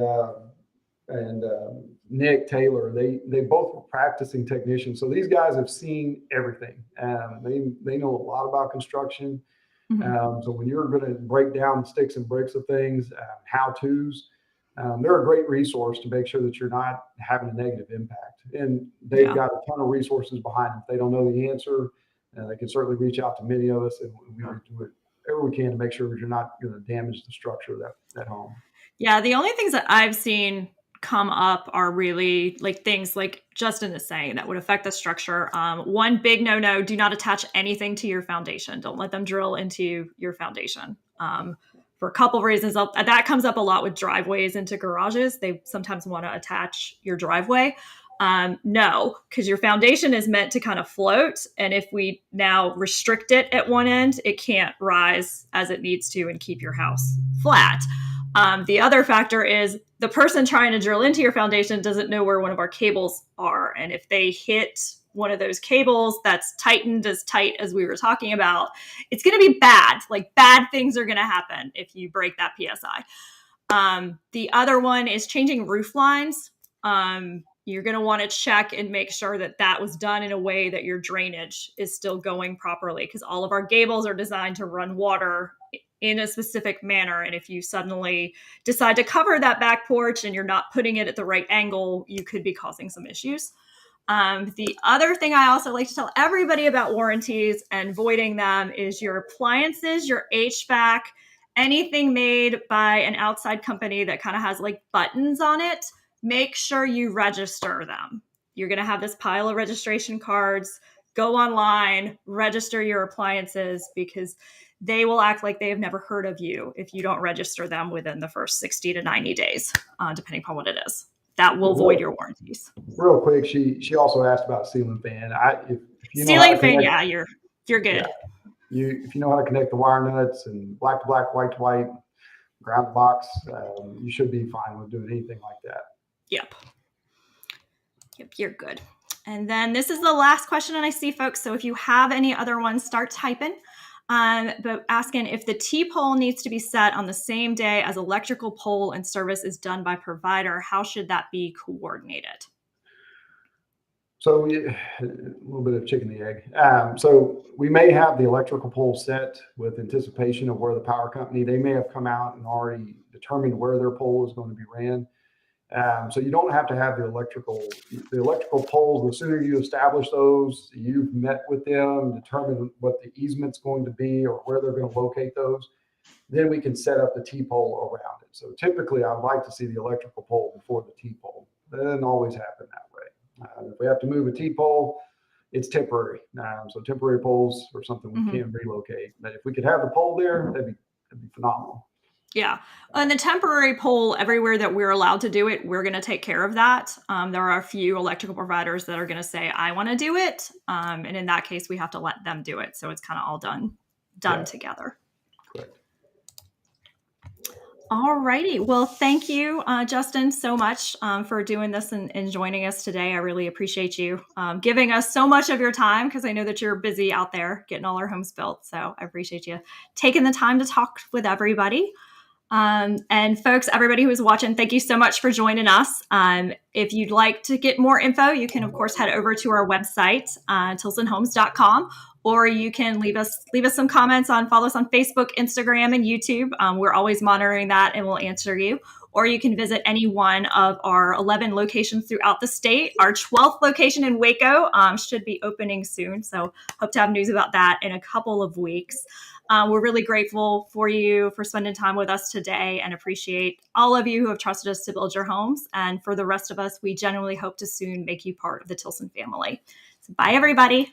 Nick Taylor, they both were practicing technicians. So these guys have seen everything. They know a lot about construction. So when you're going to break down sticks and bricks of things, how-tos, they're a great resource to make sure that you're not having a negative impact. And they've got a ton of resources behind them. If they don't know the answer, they can certainly reach out to many of us, and we do it whatever we can to make sure that you're not going to damage the structure of that home. Yeah, the only things that I've seen come up are really like things like Justin is saying that would affect the structure. One big no, do not attach anything to your foundation. Don't let them drill into your foundation. For a couple of reasons. That comes up a lot with driveways into garages. They sometimes want to attach your driveway. No, because your foundation is meant to kind of float. And if we now restrict it at one end, it can't rise as it needs to and keep your house flat. The other factor is the person trying to drill into your foundation doesn't know where one of our cables are. And if they hit one of those cables that's tightened as tight as we were talking about, it's going to be bad. Like bad things are going to happen if you break that PSI. The other one is changing roof lines. You're going to want to check and make sure that was done in a way that your drainage is still going properly, because all of our gables are designed to run water in a specific manner. And if you suddenly decide to cover that back porch and you're not putting it at the right angle, you could be causing some issues. The other thing I also like to tell everybody about warranties and voiding them is your appliances, your HVAC, anything made by an outside company that kind of has like buttons on it, make sure you register them. You're going to have this pile of registration cards. Go online, register your appliances, because they will act like they have never heard of you if you don't register them within the first 60 to 90 days, depending upon what it is. That will void your warranties. Real quick, she also asked about ceiling fan. If you know how Ceiling to fan, connect, yeah, you're good. Yeah, if you know how to connect the wire nuts and black to black, white to white, ground to box, you should be fine with doing anything like that. Yep, you're good. And then this is the last question, and I see folks, so if you have any other ones, start typing. But asking if the T-pole needs to be set on the same day as electrical pole and service is done by provider, how should that be coordinated? So a little bit of chicken and the egg. So we may have the electrical pole set with anticipation of where the power company, they may have come out and already determined where their pole is going to be ran. So you don't have to have the electrical poles. The sooner you establish those, you've met with them, determined what the easement's going to be or where they're going to locate those, then we can set up the T-pole around it. So typically I'd like to see the electrical pole before the T-pole. That doesn't always happen that way. If we have to move a T-pole, it's temporary. So temporary poles are something we can relocate. But if we could have the pole there, that'd be phenomenal. Yeah. And the temporary pole, everywhere that we're allowed to do it, we're going to take care of that. There are a few electrical providers that are going to say, I want to do it. And in that case, we have to let them do it. So it's kind of all done together. Correct. All righty. Well, thank you, Justin, so much for doing this and joining us today. I really appreciate you giving us so much of your time, because I know that you're busy out there getting all our homes built. So I appreciate you taking the time to talk with everybody. And folks, everybody who is watching, thank you so much for joining us. If you'd like to get more info, you can, of course, head over to our website, tilsonhomes.com, or you can leave us some comments follow us on Facebook, Instagram, and YouTube. We're always monitoring that and we'll answer you. Or you can visit any one of our 11 locations throughout the state. Our 12th location in Waco should be opening soon. So hope to have news about that in a couple of weeks. We're really grateful for you for spending time with us today and appreciate all of you who have trusted us to build your homes. And for the rest of us, we genuinely hope to soon make you part of the Tilson family. So bye, everybody.